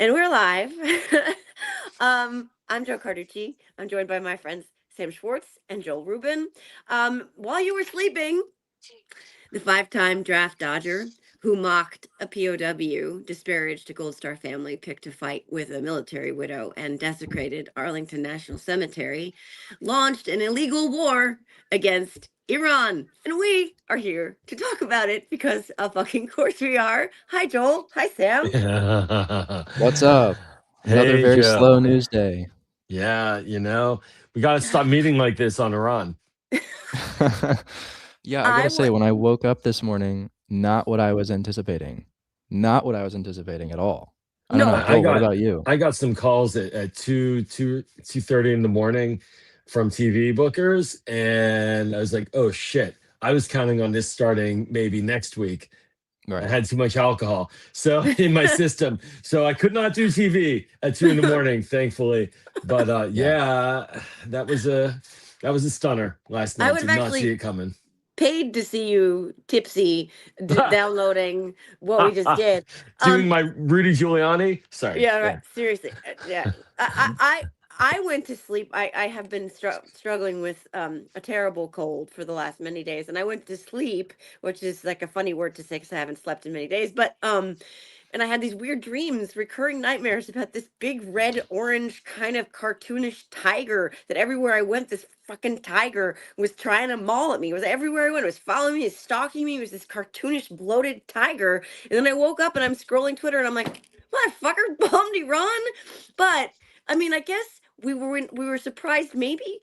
And we're live. I'm Joe Carducci. I'm joined by my friends Sam Schwartz and Joel Rubin. While you were sleeping, the five-time draft dodger who mocked a POW, disparaged a Gold Star family picked to fight with a military widow, and desecrated Arlington National Cemetery, launched an illegal war against Iran. And we are here to talk about it because of fucking course we are. Hi, Joel. Hi, Sam. What's up? Another Hey, very slow Joe. news day. Yeah, we got to stop meeting like this on Iran. Yeah, I I gotta w- say, when I woke up this morning, not what I was anticipating. Not what I was anticipating at all. I don't know. no, I Joel, what got about you? I got some calls at 2:30 in the morning from TV bookers, and I was like, oh shit. I was counting on this starting maybe next week. I Right. had too much alcohol so in my system, so I could not do TV at 2 in the morning, thankfully. But Yeah. yeah, that was a stunner last I night. would have Did not see actually it coming. paid to see you tipsy downloading what we just did. Doing Um, my Rudy Giuliani. Sorry. yeah, right. Yeah. Seriously, yeah. I went to sleep. I have been struggling with a terrible cold for the last many days, and I went to sleep, which is like a funny word to say because I haven't slept in many days. But and I had these weird dreams, recurring nightmares about this big red orange kind of cartoonish tiger that everywhere I went, this fucking tiger was trying to maul at me. It was everywhere I went. It was following me, it was stalking me. It was this cartoonish bloated tiger. And then I woke up and I'm scrolling Twitter and I'm like, motherfucker, bombed Iran. But I mean, I guess we were surprised maybe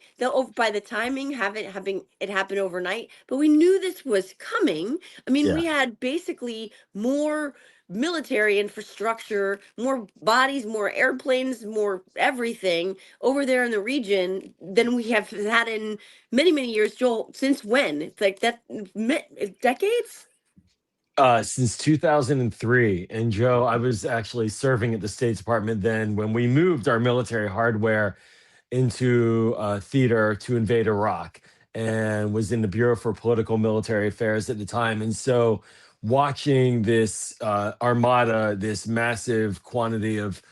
by the timing having it happen overnight, but we knew this was coming. I mean, Yeah. we had basically more military infrastructure, more bodies, more airplanes, more everything over there in the region than we have had in many, many years. Joel, since when? It's like that decades? Since 2003. And Joe, I was actually serving at the State Department then when we moved our military hardware into theater to invade Iraq, and was in the Bureau for Political Military Affairs at the time. And so watching this armada, this massive quantity of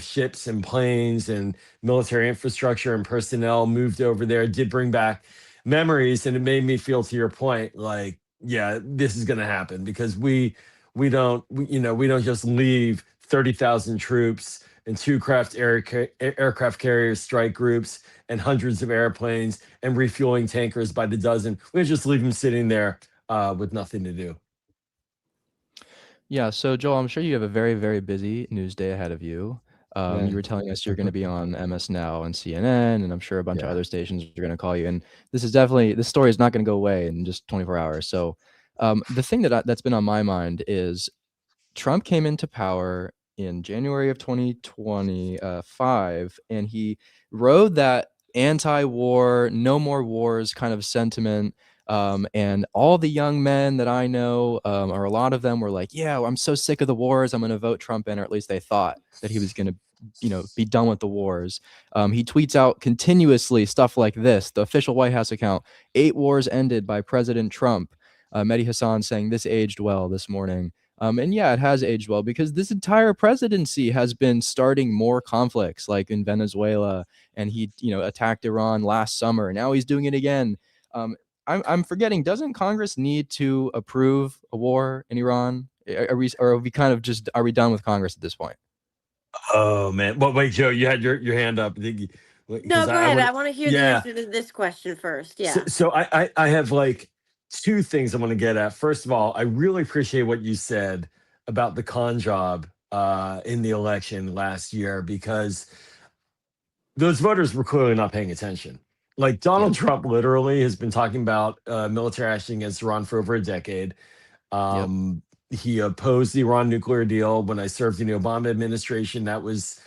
ships and planes and military infrastructure and personnel moved over there did bring back memories. And it made me feel, to your point, like, yeah, this is going to happen because we don't just leave 30,000 troops and aircraft carriers, strike groups, and hundreds of airplanes and refueling tankers by the dozen. We just leave them sitting there with nothing to do. Yeah, so Joel, I'm sure you have a very, very busy news day ahead of you. You Yeah. were telling us you're going to be on MS Now and CNN, and I'm sure a bunch of Yeah. other stations are going to call you. And this story is not going to go away in just 24 hours. So, the thing that's been on my mind is Trump came into power in January of 2025, and he rode that anti-war, no more wars kind of sentiment. And all the young men that I know, or a lot of them, were like, "Yeah, I'm so sick of the wars. I'm going to vote Trump in," or at least they thought that he was going to, be done with the wars. He tweets out continuously stuff like this. The official White House account: 8 wars ended by President Trump. Mehdi Hassan saying this aged well this morning. And yeah, it has aged well because this entire presidency has been starting more conflicts, like in Venezuela, and he, attacked Iran last summer. And now he's doing it again. I'm forgetting. Doesn't Congress need to approve a war in Iran? Are we kind of just are we done with Congress at this point? Oh man. Well, wait, Joe, you had your hand up No, because go I ahead. want I to. want to hear the Yeah. answer to this question first. So, Yeah. so I have like two things I want to get at. First of all, I really appreciate what you said about the con job in the election last year, because those voters were clearly not paying attention. Like, Yeah. Donald Trump literally has been talking about military action against Iran for over a decade. Yep. Um, he opposed the Iran nuclear deal when I served in the Obama administration. That was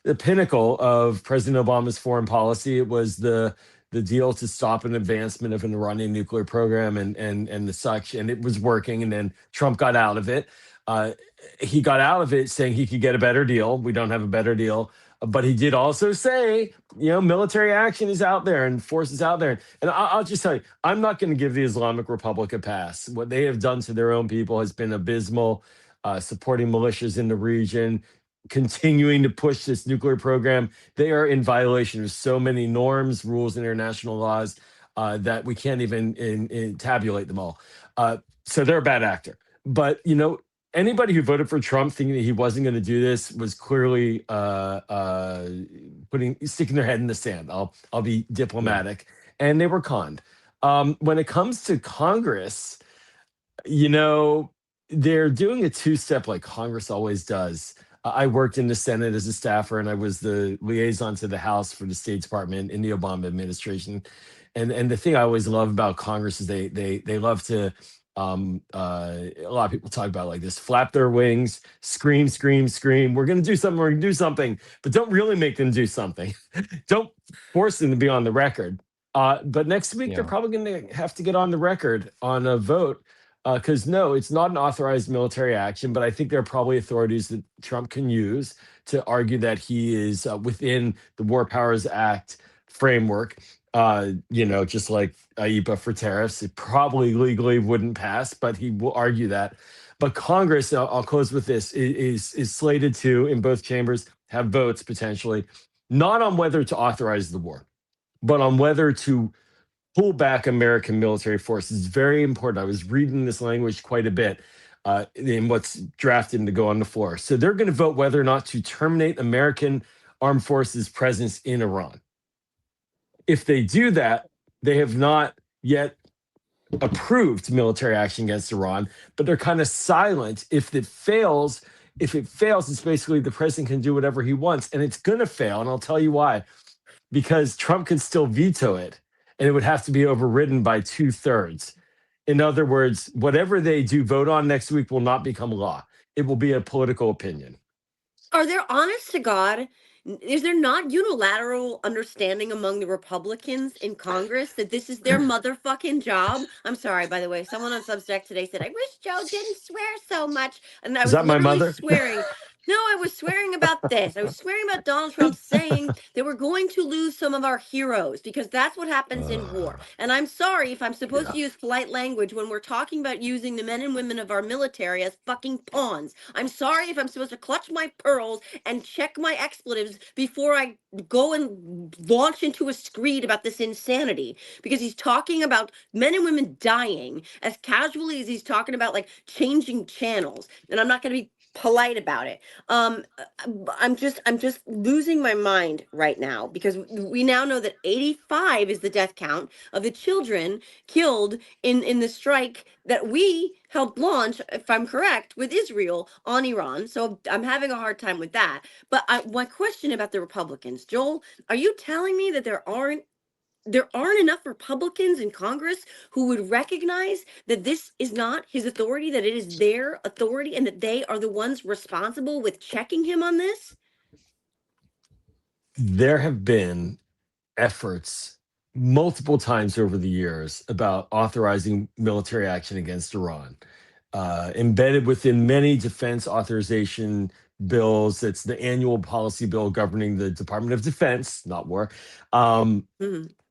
the pinnacle of President Obama's foreign policy. It was the deal to stop an advancement of an Iranian nuclear program and the such, and it was working. And then Trump got out of it. Uh, he got out of it saying he could get a better deal. We don't have a better deal. But he did also say, military action is out there and forces out there. And I'll just tell you, I'm not going to give the Islamic Republic a pass. What they have done to their own people has been abysmal. Supporting militias in the region, continuing to push this nuclear program, they are in violation of so many norms, rules, and international laws that we can't even tabulate them all. So they're a bad actor. But anybody who voted for Trump thinking that he wasn't going to do this was clearly sticking their head in the sand. I'll be diplomatic, and they were conned. When it comes to Congress, they're doing a two-step like Congress always does. I worked in the Senate as a staffer, and I was the liaison to the House for the State Department in the Obama administration. And the thing I always love about Congress is they love to a lot of people talk about like this: flap their wings, scream, scream, scream. We're gonna do something. We're gonna do something, but don't really make them do something. Don't force them to be on the record. But next week they're probably going to have to get on the record on a vote because no, it's not an authorized military action. But I think there are probably authorities that Trump can use to argue that he is within the War Powers Act framework. Just like IEPA for tariffs, it probably legally wouldn't pass, but he will argue that. But Congress, I'll close with this, is slated to, in both chambers, have votes potentially, not on whether to authorize the war, but on whether to pull back American military forces. It's very important. I was reading this language quite a bit in what's drafted to go on the floor. So they're going to vote whether or not to terminate American armed forces presence in Iran. If they do that, they have not yet approved military action against Iran, but they're kind of silent. If it fails, it's basically the president can do whatever he wants, and it's going to fail. And I'll tell you why. Because Trump can still veto it, and it would have to be overridden by 2/3. In other words, whatever they do vote on next week will not become law. It will be a political opinion. Are there, honest to God, is there not unilateral understanding among the Republicans in Congress that this is their motherfucking job? I'm sorry, by the way. Someone on Substack today said, I wish Joe didn't swear so much. And I Is was that my literally mother? swearing. No, I was swearing about this. I was swearing about Donald Trump saying that we're going to lose some of our heroes because that's what happens in war. And I'm sorry if I'm supposed to use polite language when we're talking about using the men and women of our military as fucking pawns. I'm sorry if I'm supposed to clutch my pearls and check my expletives before I go and launch into a screed about this insanity, because he's talking about men and women dying as casually as he's talking about like changing channels. And I'm not going to be polite about it. I'm just losing my mind right now, because we now know that 85 is the death count of the children killed in the strike that we helped launch, if I'm correct, with Israel on Iran. So I'm having a hard time with that. But my question about the Republicans, Joel, are you telling me that there aren't enough Republicans in Congress who would recognize that this is not his authority, that it is their authority, and that they are the ones responsible with checking him on this? There have been efforts multiple times over the years about authorizing military action against Iran. Embedded within many defense authorization bills, it's the annual policy bill governing the Department of Defense, not war.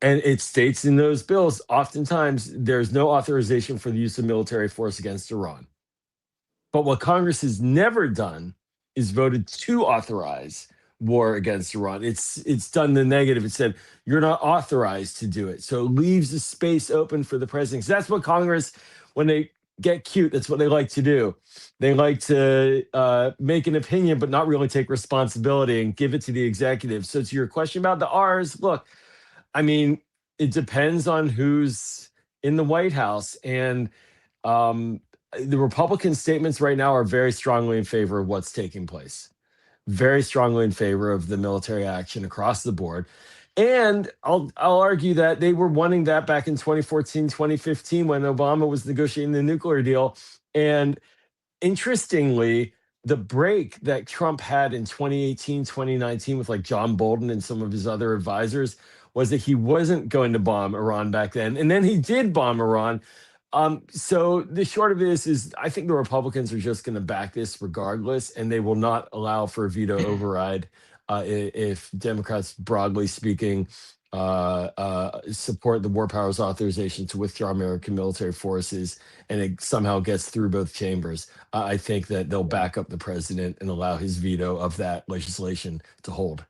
And it states in those bills, oftentimes, there's no authorization for the use of military force against Iran. But what Congress has never done is voted to authorize war against Iran. It's done the negative. It said, you're not authorized to do it. So it leaves the space open for the president. So that's what Congress, when they get cute, that's what they like to do. They like to make an opinion, but not really take responsibility and give it to the executive. So to your question about the R's, look, I mean, it depends on who's in the White House. And the Republican statements right now are very strongly in favor of what's taking place, very strongly in favor of the military action across the board. And I'll argue that they were wanting that back in 2014, 2015, when Obama was negotiating the nuclear deal. And interestingly, the break that Trump had in 2018, 2019 with like John Bolton and some of his other advisors was that he wasn't going to bomb Iran back then. And then he did bomb Iran. So the short of this is I think the Republicans are just going to back this regardless, and they will not allow for a veto override. if Democrats, broadly speaking, support the War Powers Authorization to withdraw American military forces, and it somehow gets through both chambers, I think that they'll back up the president and allow his veto of that legislation to hold.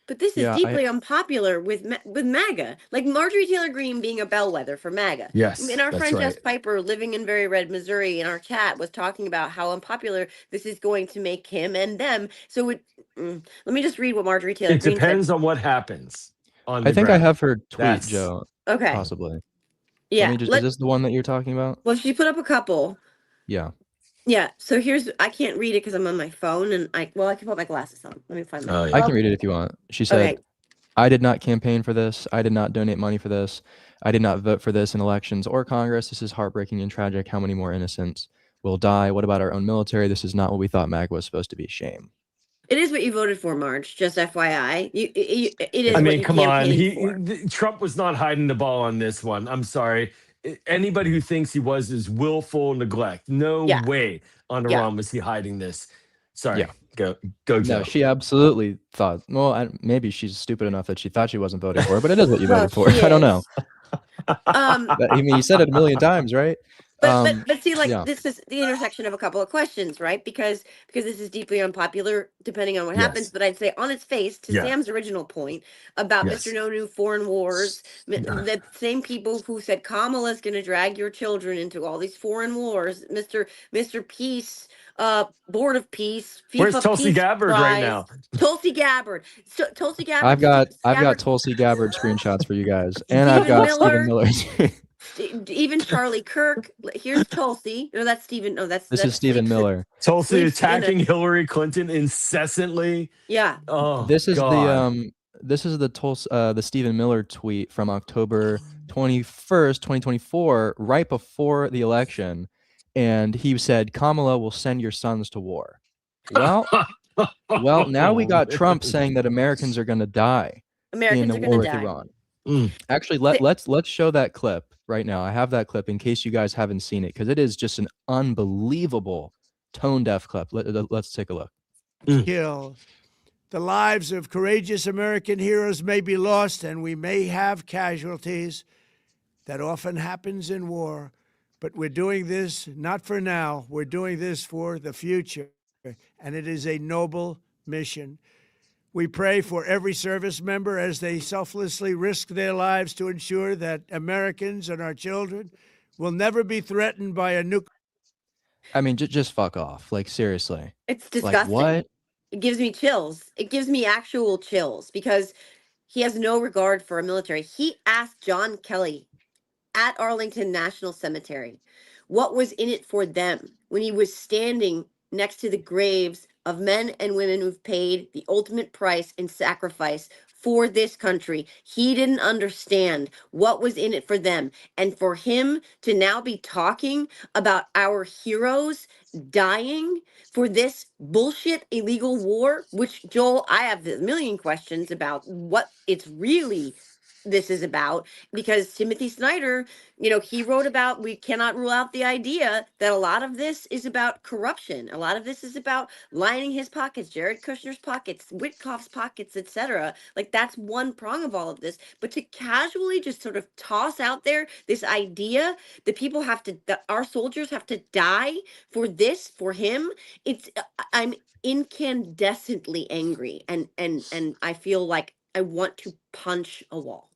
But this is Yeah, deeply unpopular with MAGA. Like Marjorie Taylor Greene being a bellwether for MAGA. Yes, And our that's friend right. Jess Piper, living in Very Red, Missouri, in our chat was talking about how unpopular this is going to make him and them. So let me just read what Marjorie Taylor It Greene said. depends on what happens on I the think I ground. have her tweet, That's Joe. Okay. Possibly. Yeah. Let me just. Is this the one that you're talking about? Well, she put up a couple. Yeah. Yeah. So I can't read it because I'm on my phone, and I can put my glasses on. Let me find my. Oh, yeah. I can read it if you want. She said, Okay. I did not campaign for this. I did not donate money for this. I did not vote for this in elections or Congress. This is heartbreaking and tragic. How many more innocents will die? What about our own military? This is not what we thought MAGA was supposed to be. Shame. It is what you voted for, Marge. Just FYI, it is I what mean, you come on. campaigned for. Trump was not hiding the ball on this one. I'm sorry. Anybody who thinks he was is willful neglect. No Yeah. way on Yeah. Iran was he hiding this. Sorry. Yeah. Go, No, Joe. she absolutely thought. Well, maybe she's stupid enough that she thought she wasn't voting for it, but it is what you Well, voted for. she I don't know. is. Um, I mean, you said it a million times, right? but see, like Yeah. this is the intersection of a couple of questions, right? Because this is deeply unpopular, depending on what happens. Yes. But I'd say on its face, to Yeah. Sam's original point about Yes. Mr. No New Foreign Wars, the same people who said Kamala's going to drag your children into all these foreign wars, Mr. Peace, Board of Peace, Where's FIFA Tulsi Peace Gabbard right Prize, now? Tulsi Gabbard, Tulsi I've Gabbard, got Tulsi Gabbard screenshots for you guys, and I've Stephen got Stephen Miller. Miller. Even Charlie Kirk. Here's Tulsi. No, that's Stephen. No, This is that's Stephen Miller. Tulsi Sleeps in attacking Hillary Clinton incessantly. Yeah. Oh, This is God. the Stephen Miller tweet from October 21st, 2024, right before the election, and he said Kamala will send your sons to war. Well, now we got Trump saying that Americans are going to die Americans in are a going war to with die. Iran. Actually, let's show that clip right now. I have that clip in case you guys haven't seen it, because it is just an unbelievable tone-deaf clip. Let's take a look. Kill. The lives of courageous American heroes may be lost, and we may have casualties. That often happens in war. But we're doing this not for now. We're doing this for the future. And it is a noble mission. We pray for every service member as they selflessly risk their lives to ensure that Americans and our children will never be threatened by a nuclear. I mean, just fuck off. Like, seriously. It's Like, disgusting. what? It gives me chills. It gives me actual chills because he has no regard for our military. He asked John Kelly at Arlington National Cemetery what was in it for them when he was standing next to the graves of men and women who've paid the ultimate price and sacrifice for this country. He didn't understand what was in it for them. And for him to now be talking about our heroes dying for this bullshit illegal war, which, Joel, I have a million questions about what it's really this is about, because Timothy Snyder, he wrote about, we cannot rule out the idea that a lot of this is about corruption. A lot of this is about lining his pockets, Jared Kushner's pockets, Witkoff's pockets, etc. Like, that's one prong of all of this. But to casually just sort of toss out there this idea that that our soldiers have to die for this, for him, I'm incandescently angry, and I feel like I want to punch a wall.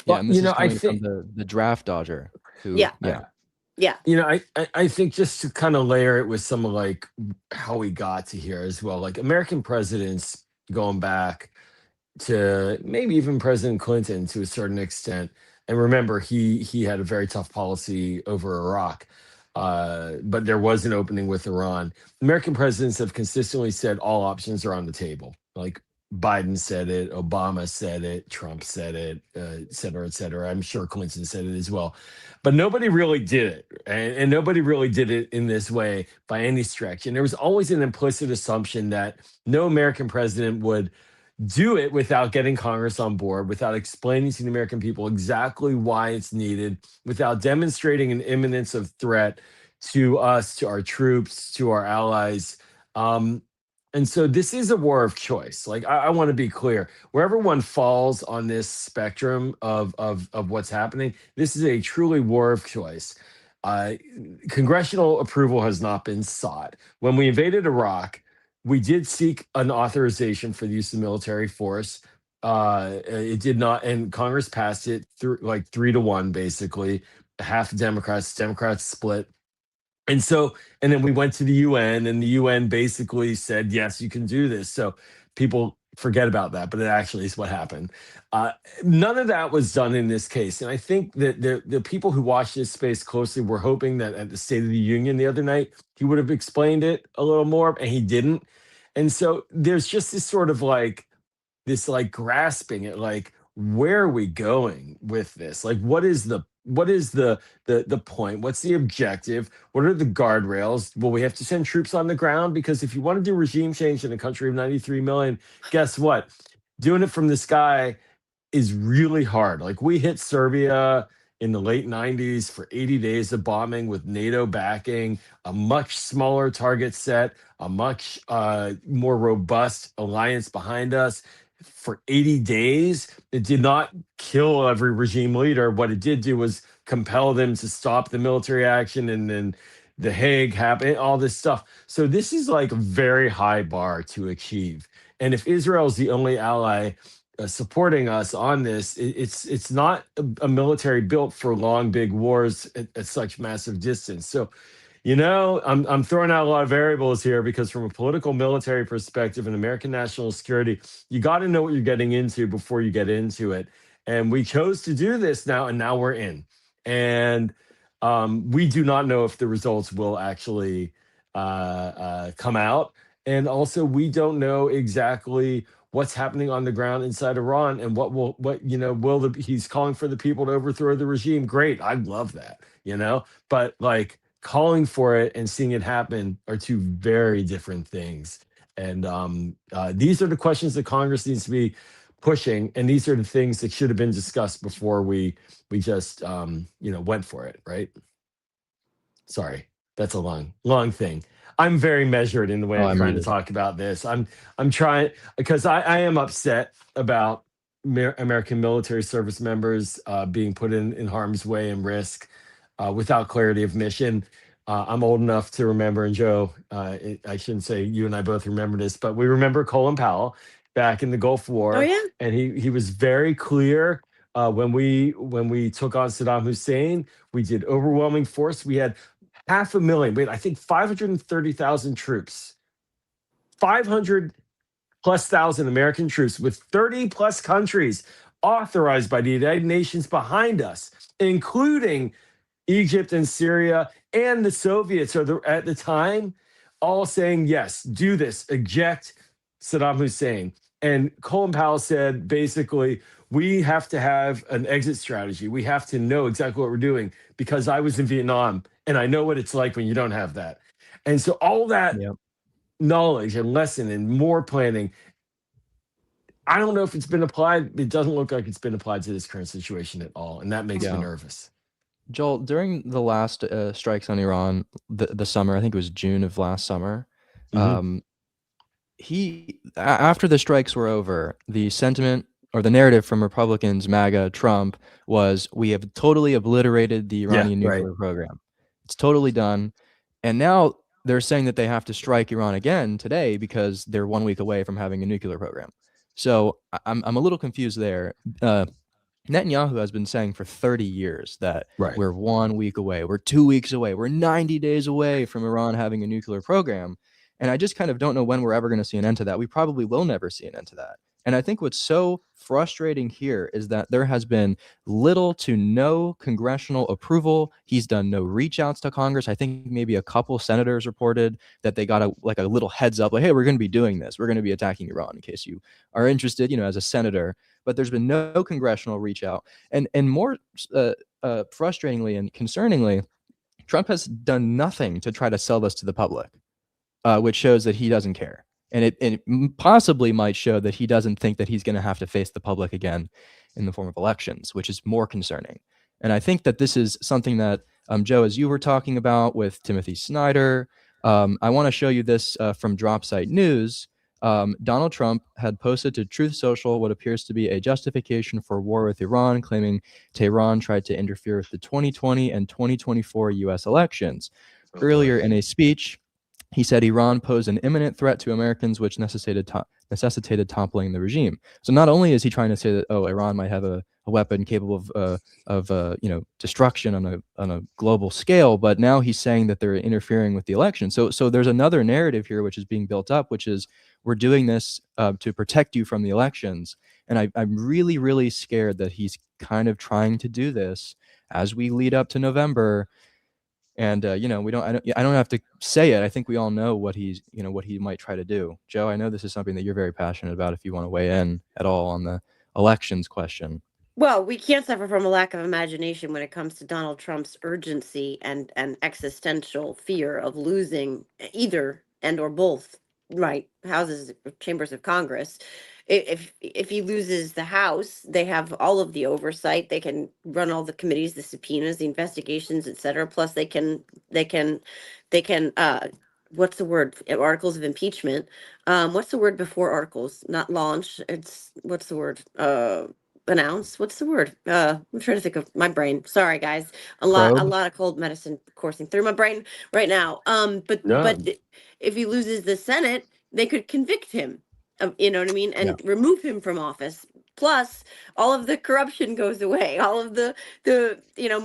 Yeah, Well, and this is I coming from think, the draft dodger who, Yeah. yeah. I think just to kind of layer it with some of like how we got to here as well, like American presidents going back to maybe even President Clinton to a certain extent. And remember, he had a very tough policy over Iraq, but there was an opening with Iran. American presidents have consistently said all options are on the table. Like Biden said it, Obama said it, Trump said it, et cetera, et cetera. I'm sure Clinton said it as well. But nobody really did it. And nobody really did it in this way by any stretch. And there was always an implicit assumption that no American president would do it without getting Congress on board, without explaining to the American people exactly why it's needed, without demonstrating an imminence of threat to us, to our troops, to our allies. And so this is a war of choice. Like I want to be clear, wherever one falls on this spectrum of what's happening, this is a truly war of choice. Uh, Congressional approval has not been sought. When we invaded Iraq, we did seek an authorization for the use of military force. It did not, and Congress passed it through like 3-1, basically. Half Democrats split. And so, and then we went to the UN, and the UN basically said, yes, you can do this. So people forget about that, but it actually is what happened. Uh, None of that was done in this case. And I think that the people who watched this space closely were hoping that at the State of the Union the other night, he would have explained it a little more, and he didn't. And so there's just this like grasping at like, where are we going with this? Like what is the point? What's the objective? What are the guardrails? Will we have to send troops on the ground? Because if you want to do regime change in a country of 93 million, guess what? Doing it from the sky is really hard. Like we hit Serbia in the late 90s for 80 days of bombing with NATO backing, a much smaller target set, a much more robust alliance behind us. For 80 days, it did not kill every regime leader. What it did do was compel them to stop the military action, and then The Hague happened, all this stuff. So this is like a very high bar to achieve. And if Israel is the only ally supporting us on this, it's not a military built for long, big wars at such massive distance. So, I'm throwing out a lot of variables here because from a political military perspective and American national security, you got to know what you're getting into before you get into it. And we chose to do this now, and now we're in. And we do not know if the results will actually come out. And also, we don't know exactly what's happening on the ground inside Iran and he's calling for the people to overthrow the regime. Great. I love that. But like calling for it and seeing it happen are two very different things. And these are the questions that Congress needs to be pushing. And these are the things that should have been discussed before we just, went for it. Right. Sorry, that's a long thing. I'm very measured in the way Oh, I'm I'm trying to muted. talk about this. I'm trying because I am upset about American military service members being put in harm's way and risk without clarity of mission. I'm old enough to remember, and Joe, I shouldn't say you and I both remember this, but we remember Colin Powell back in the Gulf Oh War, yeah. and he was very clear when we took on Saddam Hussein. We did overwhelming force. We had 500,000. Wait, I think 530,000 troops, 500 plus thousand American troops with 30 plus countries authorized by the United Nations behind us, including Egypt and Syria and the Soviets at the time, all saying, yes, do this, eject Saddam Hussein. And Colin Powell said, basically, we have to have an exit strategy. We have to know exactly what we're doing because I was in Vietnam and I know what it's like when you don't have that. And so all that Yep. knowledge and lesson and more planning, I don't know if it's been applied. It doesn't look like it's been applied to this current situation at all. And that makes me Yeah. nervous. Joel, during the last strikes on Iran, the summer, I think it was June of last summer, Mhm. after the strikes were over, the sentiment or the narrative from Republicans, MAGA, Trump, was we have totally obliterated the Yeah, Iranian right. nuclear program. It's totally done. And now they're saying that they have to strike Iran again today because they're 1 week away from having a nuclear program. So I'm a little confused there. Netanyahu has been saying for 30 years that Right. we're 1 week away, we're 2 weeks away, we're 90 days away from Iran having a nuclear program. And I just kind of don't know when we're ever going to see an end to that. We probably will never see an end to that. And I think what's so frustrating here is that there has been little to no congressional approval. He's done no reach outs to Congress. I think maybe a couple senators reported that they got a little heads up, like, hey, we're going to be doing this. We're going to be attacking Iran in case you are interested, as a senator. But there's been no congressional reach out. And more frustratingly and concerningly, Trump has done nothing to try to sell this to the public, which shows that he doesn't care. And it possibly might show that he doesn't think that he's going to have to face the public again in the form of elections, which is more concerning. And I think that this is something that, Joe, as you were talking about with Timothy Snyder, I want to show you this from Dropsite News. Donald Trump had posted to Truth Social what appears to be a justification for war with Iran, claiming Tehran tried to interfere with the 2020 and 2024 U.S. elections. Oh, boy. Earlier in a speech, he said Iran posed an imminent threat to Americans, which necessitated toppling the regime. So not only is he trying to say that, oh, Iran might have a weapon capable of destruction on a global scale, but now he's saying that they're interfering with the election. So there's another narrative here which is being built up, which is we're doing this to protect you from the elections. And I'm really, really scared that he's kind of trying to do this as we lead up to November. And I don't have to say it. I think we all know what what he might try to do. Joe, I know this is something that you're very passionate about. If you want to weigh in at all on the elections question. Well, we can't suffer from a lack of imagination when it comes to Donald Trump's urgency and existential fear of losing either and or both, right, houses, chambers of Congress. If he loses the House, they have all of the oversight. They can run all the committees, the subpoenas, the investigations, etc. Plus, they can what's the word? Articles of impeachment. What's the word before articles? Not launch. It's what's the word? Announce. What's the word? I'm trying to think of my brain. Sorry, guys. A Probe? lot of cold medicine coursing through my brain right now. But No. if he loses the Senate, they could convict him. You know what I mean, Yeah. and remove him from office. Plus, all of the corruption goes away. All of the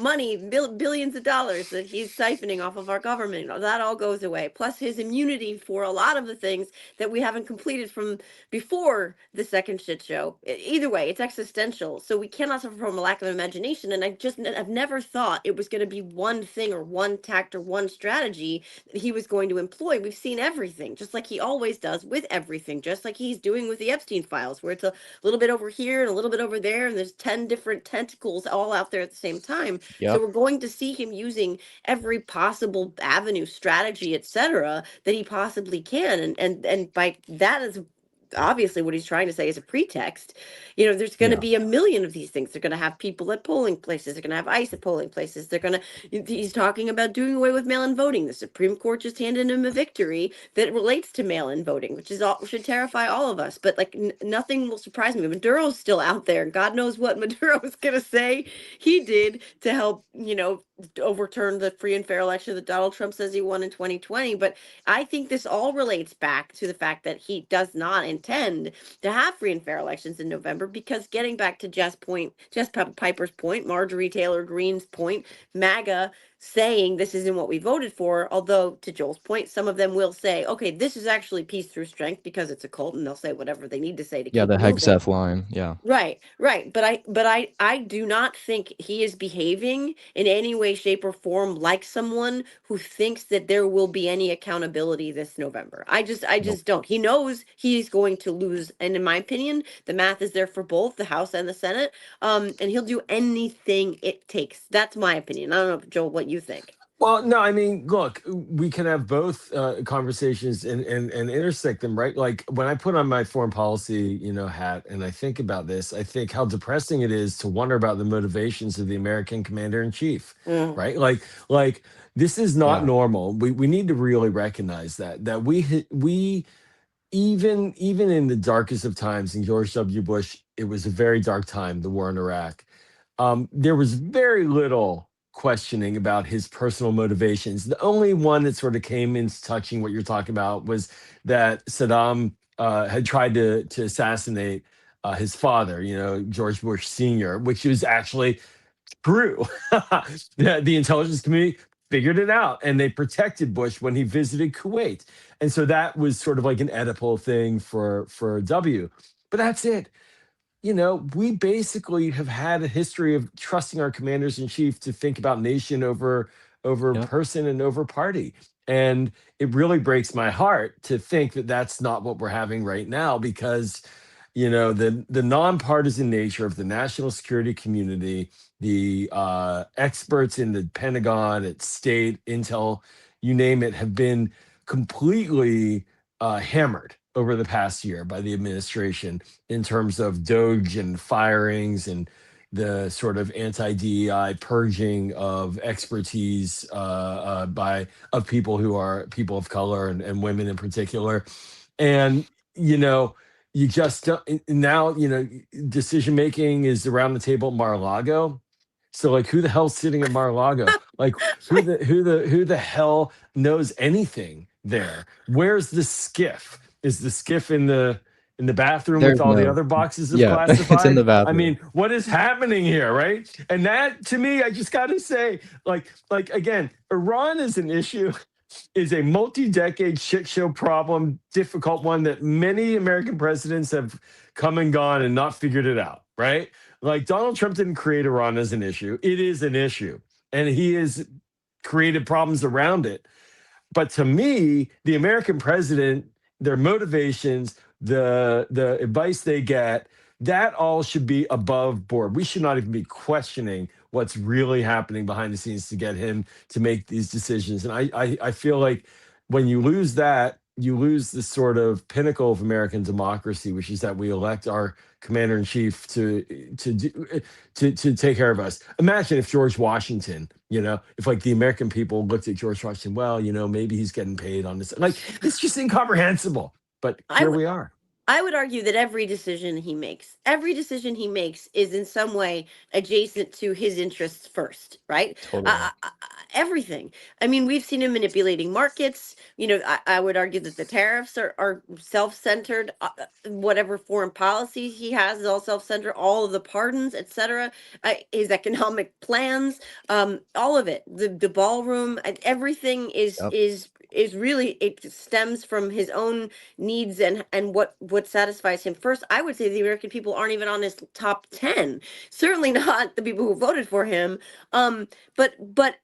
money, billions of dollars that he's siphoning off of our government, that all goes away. Plus, his immunity for a lot of the things that we haven't completed from before the second shit show. Either way, it's existential. So we cannot suffer from a lack of imagination. And I've never thought it was going to be one thing or one tact or one strategy that he was going to employ. We've seen everything, just like he always does with everything, just like he's doing with the Epstein files, where it's a little bit over here and a little bit over there, and there's 10 different tentacles all out there at the same time. Yep. So we're going to see him using every possible avenue, strategy, etc., that he possibly can. And by that is obviously what he's trying to say is a pretext. There's going to Yeah. be a million of these things. They're going to have people at polling places. They're going to have ICE at polling places. He's talking about doing away with mail-in voting. The Supreme Court just handed him a victory that relates to mail-in voting, which should terrify all of us. But like nothing will surprise me. Maduro's still out there. God knows what Maduro is going to say he did to help, overturn the free and fair election that Donald Trump says he won in 2020. But I think this all relates back to the fact that he does not intend to have free and fair elections in November, because getting back to Jess Piper's point, Marjorie Taylor Greene's point, MAGA saying this isn't what we voted for, although to Joel's point, some of them will say, okay, this is actually peace through strength because it's a cult, and they'll say whatever they need to say to Yeah, keep the moving. Hegseth line. Yeah. Right. But I do not think he is behaving in any way, shape, or form like someone who thinks that there will be any accountability this November. I just don't. He knows he's going to lose, and in my opinion, the math is there for both the House and the Senate. And he'll do anything it takes. That's my opinion. I don't know, Joel, what you think. Well, no, I mean, look, we can have both conversations and intersect them, right? Like when I put on my foreign policy, hat, and I think about this, I think how depressing it is to wonder about the motivations of the American commander in chief, Mm. right? Like this is not Yeah. normal. We need to really recognize that we even in the darkest of times in George W. Bush, it was a very dark time, the war in Iraq. There was very little questioning about his personal motivations. The only one that sort of came into touching what you're talking about was that Saddam had tried to assassinate his father, George Bush Sr., which was actually true. The intelligence community figured it out, and they protected Bush when he visited Kuwait. And so that was sort of like an Oedipal thing for W. But that's it. We basically have had a history of trusting our commanders in chief to think about nation over Yep. person and over party. And it really breaks my heart to think that that's not what we're having right now, because the nonpartisan nature of the national security community, the experts in the Pentagon, at state, intel, you name it, have been completely hammered over the past year by the administration in terms of Doge and firings and the sort of anti-DEI purging of expertise of people who are people of color and women in particular. And you just don't, now decision making is around the table at Mar-a-Lago. So like, who the hell's sitting at Mar-a-Lago? Like, who the hell knows anything there? Where's the skiff? Is the skiff in the bathroom with There's all the no, other boxes of yeah, it's in classified? the I bathroom. mean, what is happening here, right? And that, to me, I just got to say, like again, Iran is an issue, is a multi-decade shit show problem, difficult one that many American presidents have come and gone and not figured it out, right? Like, Donald Trump didn't create Iran as an issue. It is an issue, and he has created problems around it. But to me, the American president, their motivations, the advice they get, that all should be above board. We should not even be questioning what's really happening behind the scenes to get him to make these decisions. And I feel like when you lose that, you lose the sort of pinnacle of American democracy, which is that we elect our commander in chief to take care of us. Imagine if George Washington, if like the American people looked at George Washington, well, maybe he's getting paid on this. Like, it's just incomprehensible. But I here would we are. I would argue that every decision he makes is in some way adjacent to his interests first, right? Totally. Everything. I mean, we've seen him manipulating markets. I would argue that the tariffs are self-centered. Whatever foreign policy he has is all self-centered. All of the pardons, etc. His economic plans, all of it. The ballroom, everything Yep. is really, it stems from his own needs and what satisfies him first. I would say the American people aren't even on his top 10, certainly not the people who voted for him. But what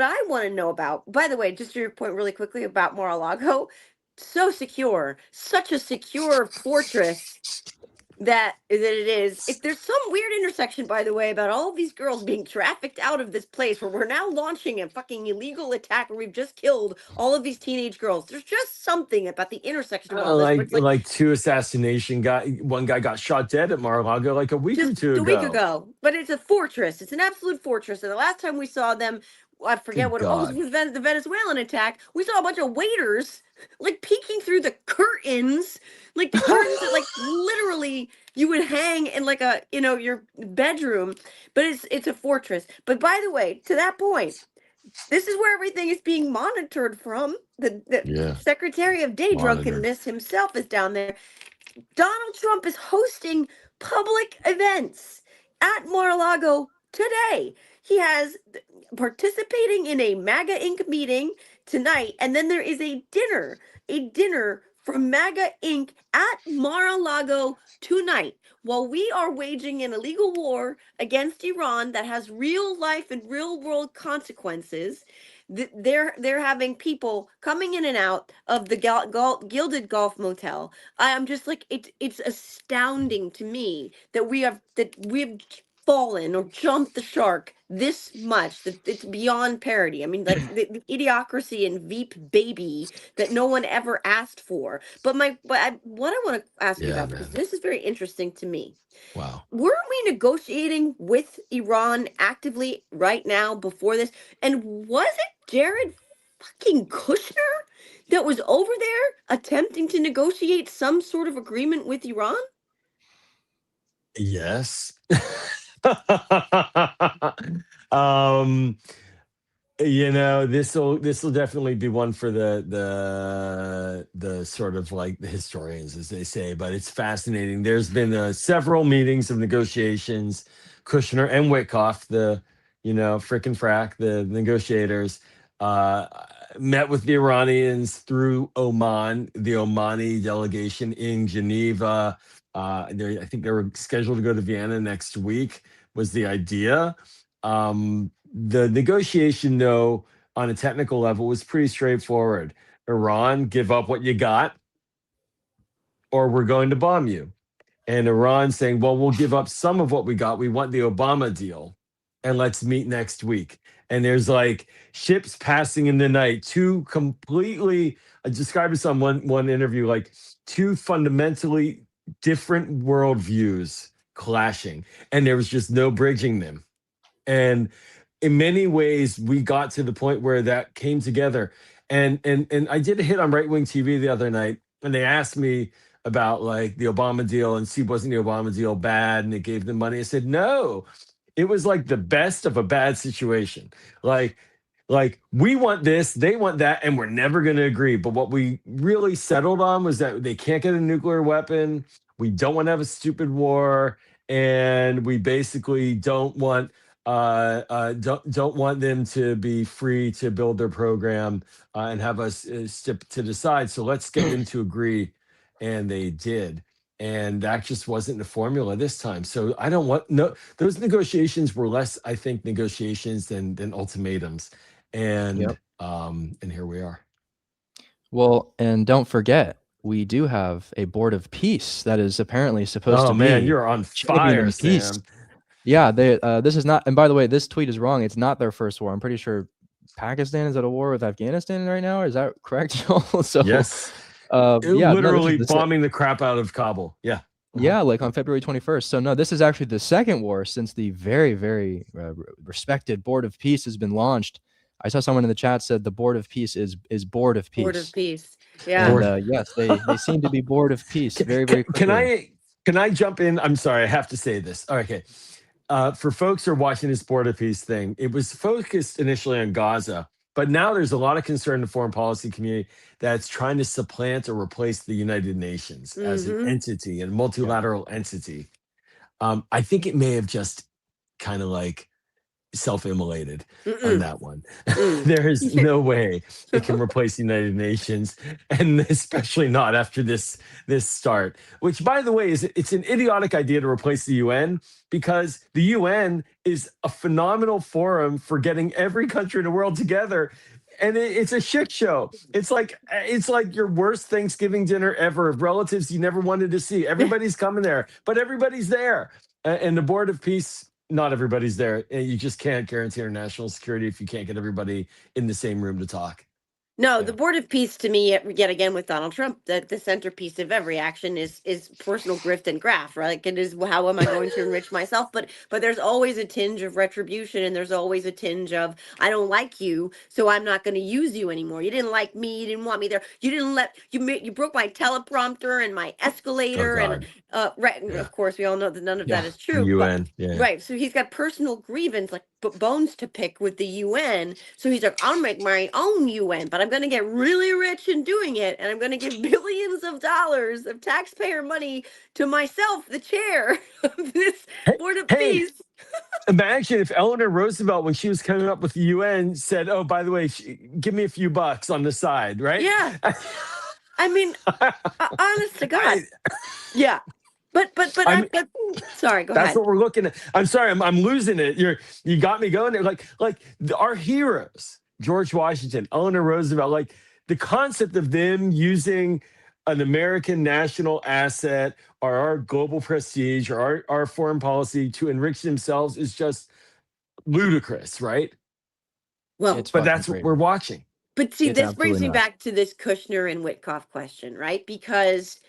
I want to know about, by the way, just to your point really quickly about Mar-a-Lago, so secure, such a secure fortress that it is. If there's some weird intersection, by the way, about all of these girls being trafficked out of this place where we're now launching a fucking illegal attack where we've just killed all of these teenage girls, there's just something about the intersection of all this. But Like it's like like two assassination guy. One guy got shot dead at Mar-a-Lago like a week or just two a week ago. ago, but it's a fortress. It's an absolute fortress. And the last time we saw them, I forget Good what it was, God. the Venezuelan attack. We saw a bunch of waiters like peeking through the curtains, like the curtains that like literally you would hang in like a your bedroom. But it's a fortress. But by the way, to that point, this is where everything is being monitored from. The Yeah, Secretary of Day monitored. Drunkenness himself is down there. Donald Trump is hosting public events at Mar-a-Lago today. He has participating in a MAGA Inc. meeting tonight, and then there is a dinner from MAGA Inc. at Mar-a-Lago tonight. While we are waging an illegal war against Iran that has real life and real world consequences, they're having people coming in and out of the Gilded Golf Motel. I'm just like, it's astounding to me that we've fallen or jumped the shark this much, that it's beyond parody. I mean, like the idiocracy and Veep baby that no one ever asked for. But what I want to ask you Yeah, about, because man. this is very interesting to me. Wow. Weren't we negotiating with Iran actively right now before this? And was it Jared fucking Kushner that was over there attempting to negotiate some sort of agreement with Iran? Yes. um this will definitely be one for the sort of like the historians, as they say, but it's fascinating. There's been several meetings of negotiations. Kushner and Witkoff, the frickin' frack, the negotiators, uh met with the Iranians through Oman, the Omani delegation in Geneva. I think they were scheduled to go to Vienna next week, was the idea. The negotiation, though, on a technical level, was pretty straightforward. Iran, give up what you got, or we're going to bomb you. And Iran saying, well, we'll give up some of what we got. We want the Obama deal, and let's meet next week. And there's like ships passing in the night, two completely, I described this on one interview, like two fundamentally different worldviews clashing, and there was just no bridging them. And in many ways, we got to the point where that came together. And I did a hit on right wing TV the other night, and they asked me about like the Obama deal and see wasn't the Obama deal bad, and it gave them money. I said no, it was like the best of a bad situation. Like we want this, they want that, and we're never going to agree. But what we really settled on was that they can't get a nuclear weapon. We don't want to have a stupid war, and we basically don't want them to be free to build their program and have us step to the side. So let's get them to agree, and they did. And that just wasn't the formula this time. So I don't want no. Those negotiations were less, I think, negotiations than ultimatums. Yep. And here we are. Well, and don't forget, we do have a board of peace that is apparently supposed Oh to man, be you're on championing fire, peace. Sam. Yeah, they this is not, and by the way, this tweet is wrong. It's not their first war. I'm pretty sure Pakistan is at a war with Afghanistan right now. Is that correct, Joel? So Yes. yeah, no, Literally this is bombing the crap out of Kabul. Yeah. yeah, like on February 21st. So no, this is actually the second war since the very, very respected Board of Peace has been launched. I saw someone in the chat said the Board of Peace is Board of Board of Peace. peace. Yeah. And Board. yes, they seem to be bored of peace very, very Can quickly. I jump in? I'm sorry, I have to say this. All right, okay. For folks who are watching this Board of Peace thing, it was focused initially on Gaza, but now there's a lot of concern in the foreign policy community that's trying to supplant or replace the United Nations as an Mm-hmm. entity, a Yeah. multilateral entity. I think it may have just kind of like self-immolated on that one. There is no way it can replace the United Nations, and especially not after this start. Which, by the way, it's an idiotic idea to replace the UN, because the UN is a phenomenal forum for getting every country in the world together. And it's a shit show. It's like your worst Thanksgiving dinner ever of relatives you never wanted to see. Everybody's coming there, but everybody's there. And the Board of Peace, not everybody's there. And you just can't guarantee international security if you can't get everybody in the same room to talk. No, Yeah. the Board of Peace, to me, yet again with Donald Trump, that the centerpiece of every action is personal grift and graft, right? Like, it is, how am I going to enrich myself? But there's always a tinge of retribution, and there's always a tinge of, I don't like you, so I'm not going to use you anymore. You didn't like me, you didn't want me there. You didn't let you broke my teleprompter and my Oh escalator, and God. right. And Yeah. of course, we all know that none of Yeah. that is The true. But UN. Yeah. right, so he's got personal grievance, like bones to pick with the UN. So he's like, I'll make my own UN, but I'm going to get really rich in doing it, and I'm going to give billions of dollars of taxpayer money to myself, the chair of this Board of Hey, Peace. imagine if Eleanor Roosevelt, when she was coming up with the UN, said, "Oh, by the way, give me a few bucks on the side," right? Yeah, I mean, honest to God, yeah. But sorry, go That's ahead. what we're looking at. I'm sorry, I'm losing it. You got me going there. Our heroes, George Washington, Eleanor Roosevelt, like the concept of them using an American national asset or our global prestige or our foreign policy to enrich themselves is just ludicrous, right? Well, It's But fucking that's what crazy. we're watching. but see, It's this brings absolutely me nuts. back to this Kushner and Witkoff question, right? Because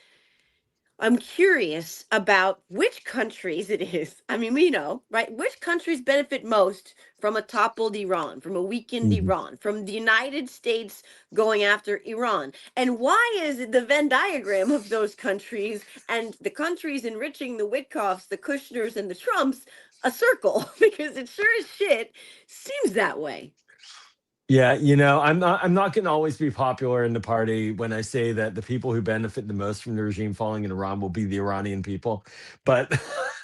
I'm curious about which countries it is. I mean, we know, right? Which countries benefit most from a toppled Iran, from a weakened Mhm. Iran, from the United States going after Iran? And why is it the Venn diagram of those countries and the countries enriching the Witkoffs, the Kushners, and the Trumps a circle? Because it sure as shit seems that way. Yeah, I'm not going to always be popular in the party when I say that the people who benefit the most from the regime falling in Iran will be the Iranian people. But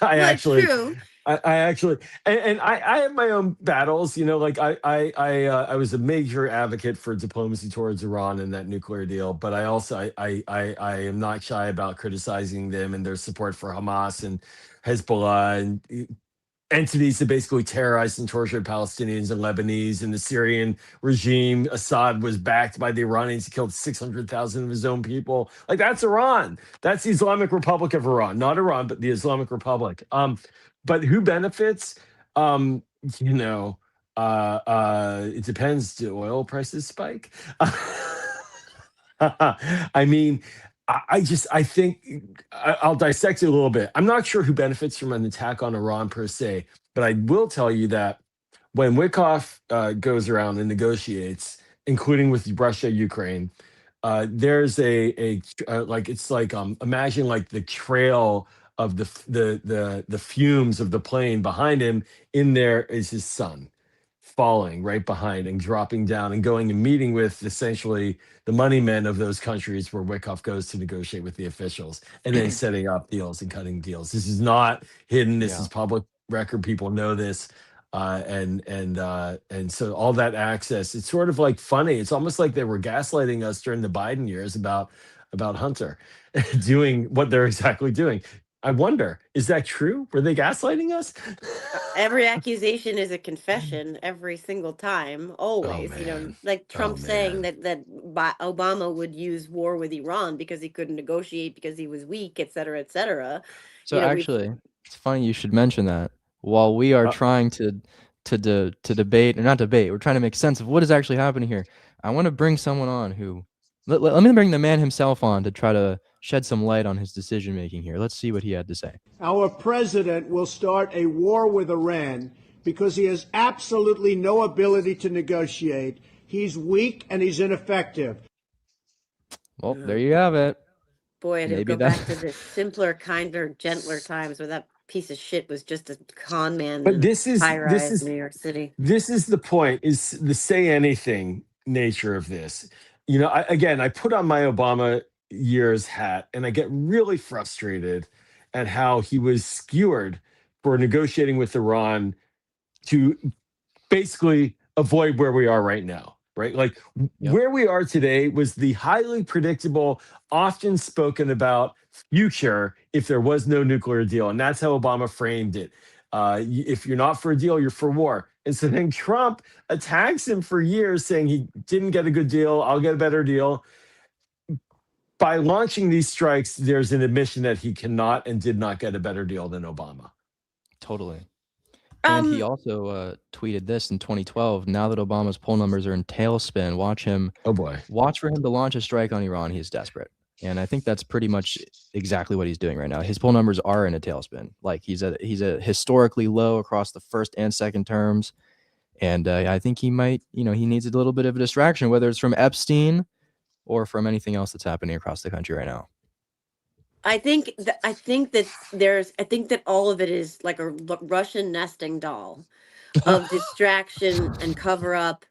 I Well, it's actually, true. I actually, and I have my own battles. Like I was a major advocate for diplomacy towards Iran and that nuclear deal. But I also I am not shy about criticizing them and their support for Hamas and Hezbollah and entities that basically terrorized and tortured Palestinians and Lebanese. And the Syrian regime, Assad, was backed by the Iranians. He killed 600,000 of his own people. Like, that's Iran. That's the Islamic Republic of Iran. Not Iran, but the Islamic Republic. But who benefits? Um, you know, it depends. Do oil prices spike? I mean, I think I'll dissect it a little bit. I'm not sure who benefits from an attack on Iran per se, but I will tell you that when Wickoff goes around and negotiates, including with Russia, Ukraine, there's like it's like imagine like the trail of the fumes of the plane behind him. In there is his son falling right behind and dropping down and going and meeting with essentially the money men of those countries where Wickoff goes to negotiate with the officials and then setting up deals and cutting deals. This is not hidden. This Yeah. is public record. People know this. And so all that access, it's sort of like funny. It's almost like they were gaslighting us during the Biden years about Hunter doing what they're exactly doing. I wonder, is that true? Were they gaslighting us? Every accusation is a confession every single time, Oh always. man. Like Oh Trump saying man. that Obama would use war with Iran because he couldn't negotiate because he was weak, et cetera, et cetera. So We've actually, it's funny you should mention that. While we are Uh, trying to debate, or not debate, we're trying to make sense of what is actually happening here. I want to bring someone on who let me bring the man himself on to try to shed some light on his decision making here. Let's see what he had to say. Our president will start a war with Iran because he has absolutely no ability to negotiate. He's weak and he's ineffective. Well, there Oh, you have it. boy, I didn't Maybe go back that. to the simpler, kinder, gentler times where that piece of shit was just a con man but in a this is high this rise is New York City. this is the point, is the say anything nature of this. I put on my Obama years hat and I get really frustrated at how he was skewered for negotiating with Iran to basically avoid where we are right now, right? Like Yep. where we are today was the highly predictable, often spoken about future if there was no nuclear deal. And that's how Obama framed it. If you're not for a deal, you're for war. And so then Trump attacks him for years, saying he didn't get a good deal. I'll get a better deal. By launching these strikes, there's an admission that he cannot and did not get a better deal than Obama. Totally. And he Um, also tweeted this in 2012. Now that Obama's poll numbers are in tailspin, Oh boy. watch for him to launch a strike on Iran. He's desperate. And I think that's pretty much exactly what he's doing right now. His poll numbers are in a tailspin. Like he's a historically low across the first and second terms. And I think he might, he needs a little bit of a distraction, whether it's from Epstein or from anything else that's happening across the country right now. I think that all of it is like a Russian nesting doll of distraction and cover up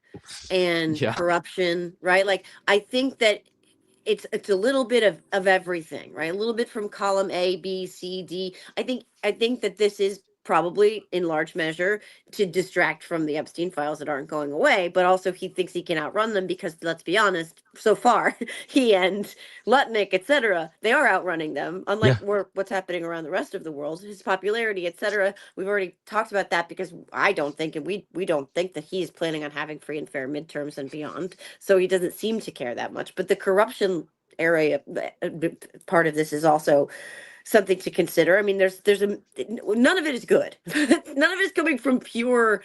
and Yeah. corruption, right? Like I think that it's a little bit of everything, right? A little bit from column A, B, C, D. I think that this is probably in large measure to distract from the Epstein files that aren't going away, but also he thinks he can outrun them because let's be honest, so far he and Lutnick, etc., they are outrunning them. Unlike Yeah. what's happening around the rest of the world, his popularity, etc. We've already talked about that because I don't think, and we don't think that he's planning on having free and fair midterms and beyond. So he doesn't seem to care that much. But the corruption area part of this is also something to consider. I mean, there's a none of it is good. None of it is coming from pure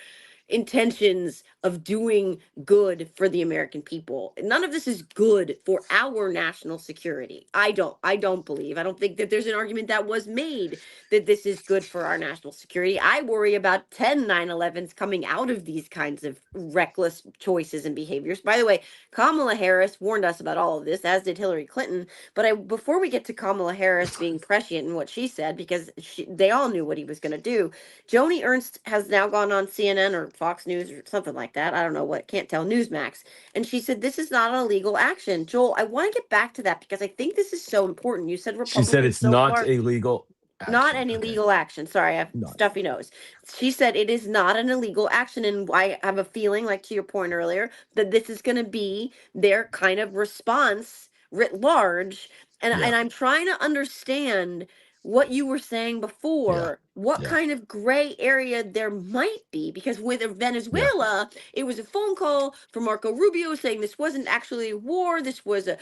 intentions of doing good for the American people. None of this is good for our national security. I don't believe. I don't think that there's an argument that was made that this is good for our national security. I worry about 10 9/11s coming out of these kinds of reckless choices and behaviors. By the way, Kamala Harris warned us about all of this, as did Hillary Clinton. But before we get to Kamala Harris being prescient in what she said, because they all knew what he was going to do, Joni Ernst has now gone on CNN or Fox News or something like that. I don't know what, can't tell, Newsmax. And she said, this is not an illegal action. Joel, I want to get back to that because I think this is so important. You said She said Republicans it's so not far, a legal not action. an Okay. illegal action. Sorry, I have Not. stuffy nose. She said it is not an illegal action. And I have a feeling, like to your point earlier, that this is going to be their kind of response writ large. And Yeah. I'm trying to understand what you were saying Yeah. before what Yeah. kind of gray area there might be, because with Yeah. Venezuela, it was a phone call from Marco Rubio saying this wasn't actually a war. This was an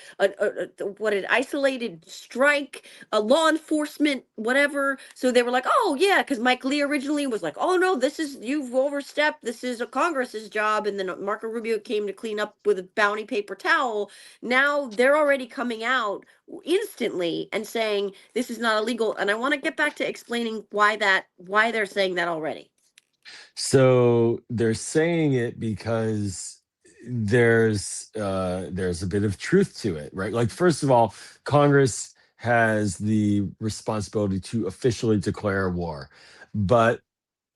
isolated strike, a law enforcement, whatever. So they were like, oh yeah, because Mike Lee originally was like, oh no, you've overstepped. This is a Congress's job. And then Marco Rubio came to clean up with a bounty paper towel. Now they're already coming out instantly and saying this is not illegal. And I want to get back to explaining why they're saying that already. So they're saying it because there's a bit of truth to it, right? Like, first of all, Congress has the responsibility to officially declare war, but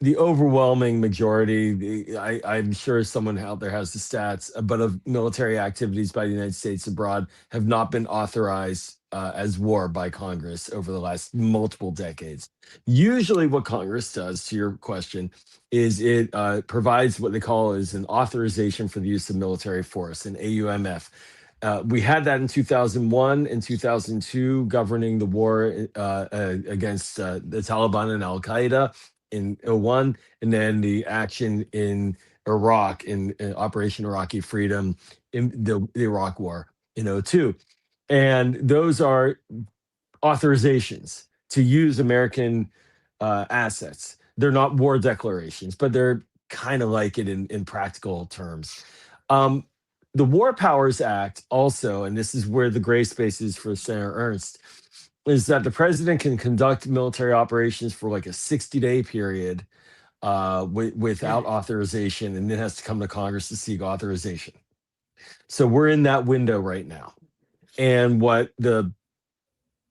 the overwhelming majority, I'm sure someone out there has the stats, but of military activities by the United States abroad have not been authorized as war by Congress over the last multiple decades. Usually, what Congress does, to your question, is it provides what they call is an authorization for the use of military force, an AUMF. We had that in 2001 and 2002, governing the war against the Taliban and Al Qaeda in '01, and then the action in Iraq in Operation Iraqi Freedom in the Iraq War in '02. And those are authorizations to use American assets. They're not war declarations, but they're kind of like it in practical terms. Um, the War Powers Act also, and this is where the gray space is for Senator Ernst, is that the president can conduct military operations for like a 60-day period without authorization, and then has to come to Congress to seek authorization. So we're in that window right now. And what the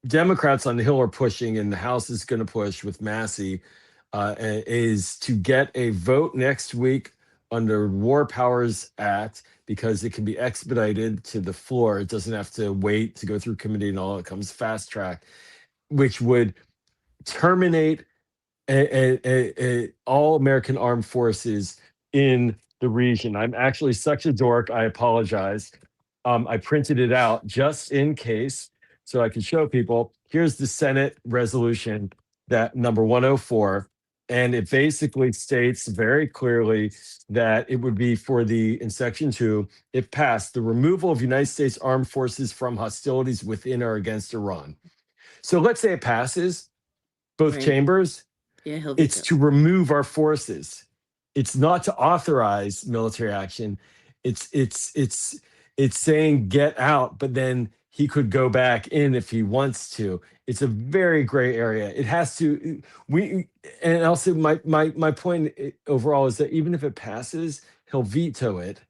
Democrats on the Hill are pushing, and the House is going to push with Massey, is to get a vote next week under War Powers Act, because it can be expedited to the floor. It doesn't have to wait to go through committee and all. It comes fast track, which would terminate all American armed forces in the region. I'm actually such a dork. I apologize. I printed it out just in case so I can show people. Here's the Senate resolution, that number 104. And it basically states very clearly that it would be for in section 2, if passed, the removal of United States armed forces from hostilities within or against Iran. So let's say it passes both Right. chambers. Yeah, he'll It's veto. to remove our forces. It's not to authorize military action. It's saying get out, but then he could go back in if he wants to. It's a very gray area. It has to. And also my point overall is that even if it passes, he'll veto it,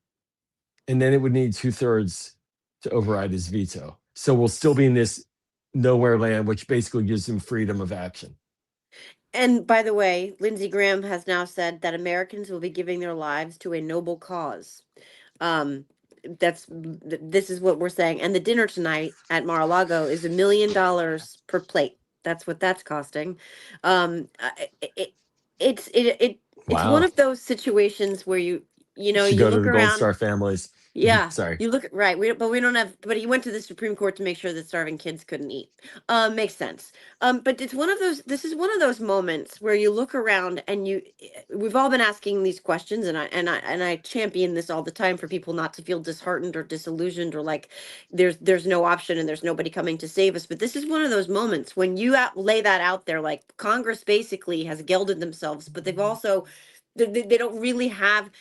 and then it would need 2/3 to override his veto. So we'll still be in this nowhere land, which basically gives him freedom of action. And by the way, Lindsey Graham has now said that Americans will be giving their lives to a noble cause. This is what we're saying. And the dinner tonight at Mar-a-Lago is $1 million per plate. That's what that's costing. It's one Wow. of those situations where you Should you go to look the Gold around. Star families. Yeah, Sorry. you look right. But we don't have. But he went to the Supreme Court to make sure that starving kids couldn't eat. Makes sense. But it's one of those. This is one of those moments where you look around and we've all been asking these questions, and I champion this all the time for people not to feel disheartened or disillusioned or like there's no option and there's nobody coming to save us. But this is one of those moments when you lay that out there, like Congress basically has gelded themselves, but they've also they don't really have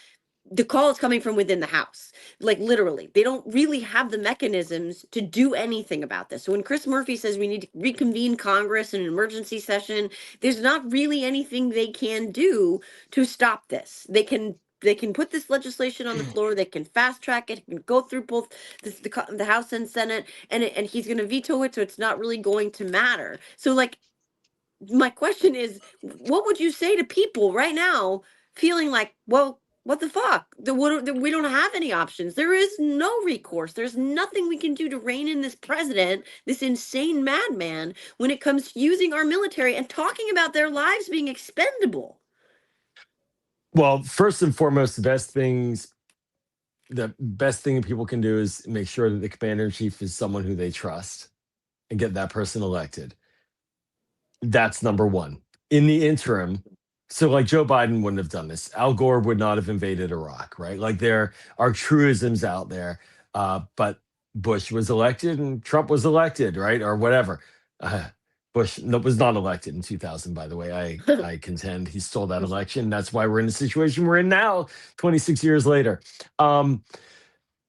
the call is coming from within the House. Like literally, they don't really have the mechanisms to do anything about this. So when Chris Murphy says we need to reconvene Congress in an emergency session, there's not really anything they can do to stop this. They can put this legislation on the floor. They can fast track it. It can go through both the House and Senate, and he's going to veto it. So it's not really going to matter. So like, my question is, what would you say to people right now feeling like, well, what the fuck? We don't have any options. There is no recourse. There's nothing we can do to rein in this president, this insane madman, when it comes to using our military and talking about their lives being expendable. Well, first and foremost, the best thing people can do is make sure that the commander in chief is someone who they trust and get that person elected. That's number one. in the interim, so like Joe Biden wouldn't have done this. Al Gore would not have invaded Iraq, right? Like there are truisms out there. But Bush was elected and Trump was elected, right? Or whatever. Bush was not elected in 2000, by the way. I contend he stole that election. That's why we're in the situation we're in now, 26 years later. And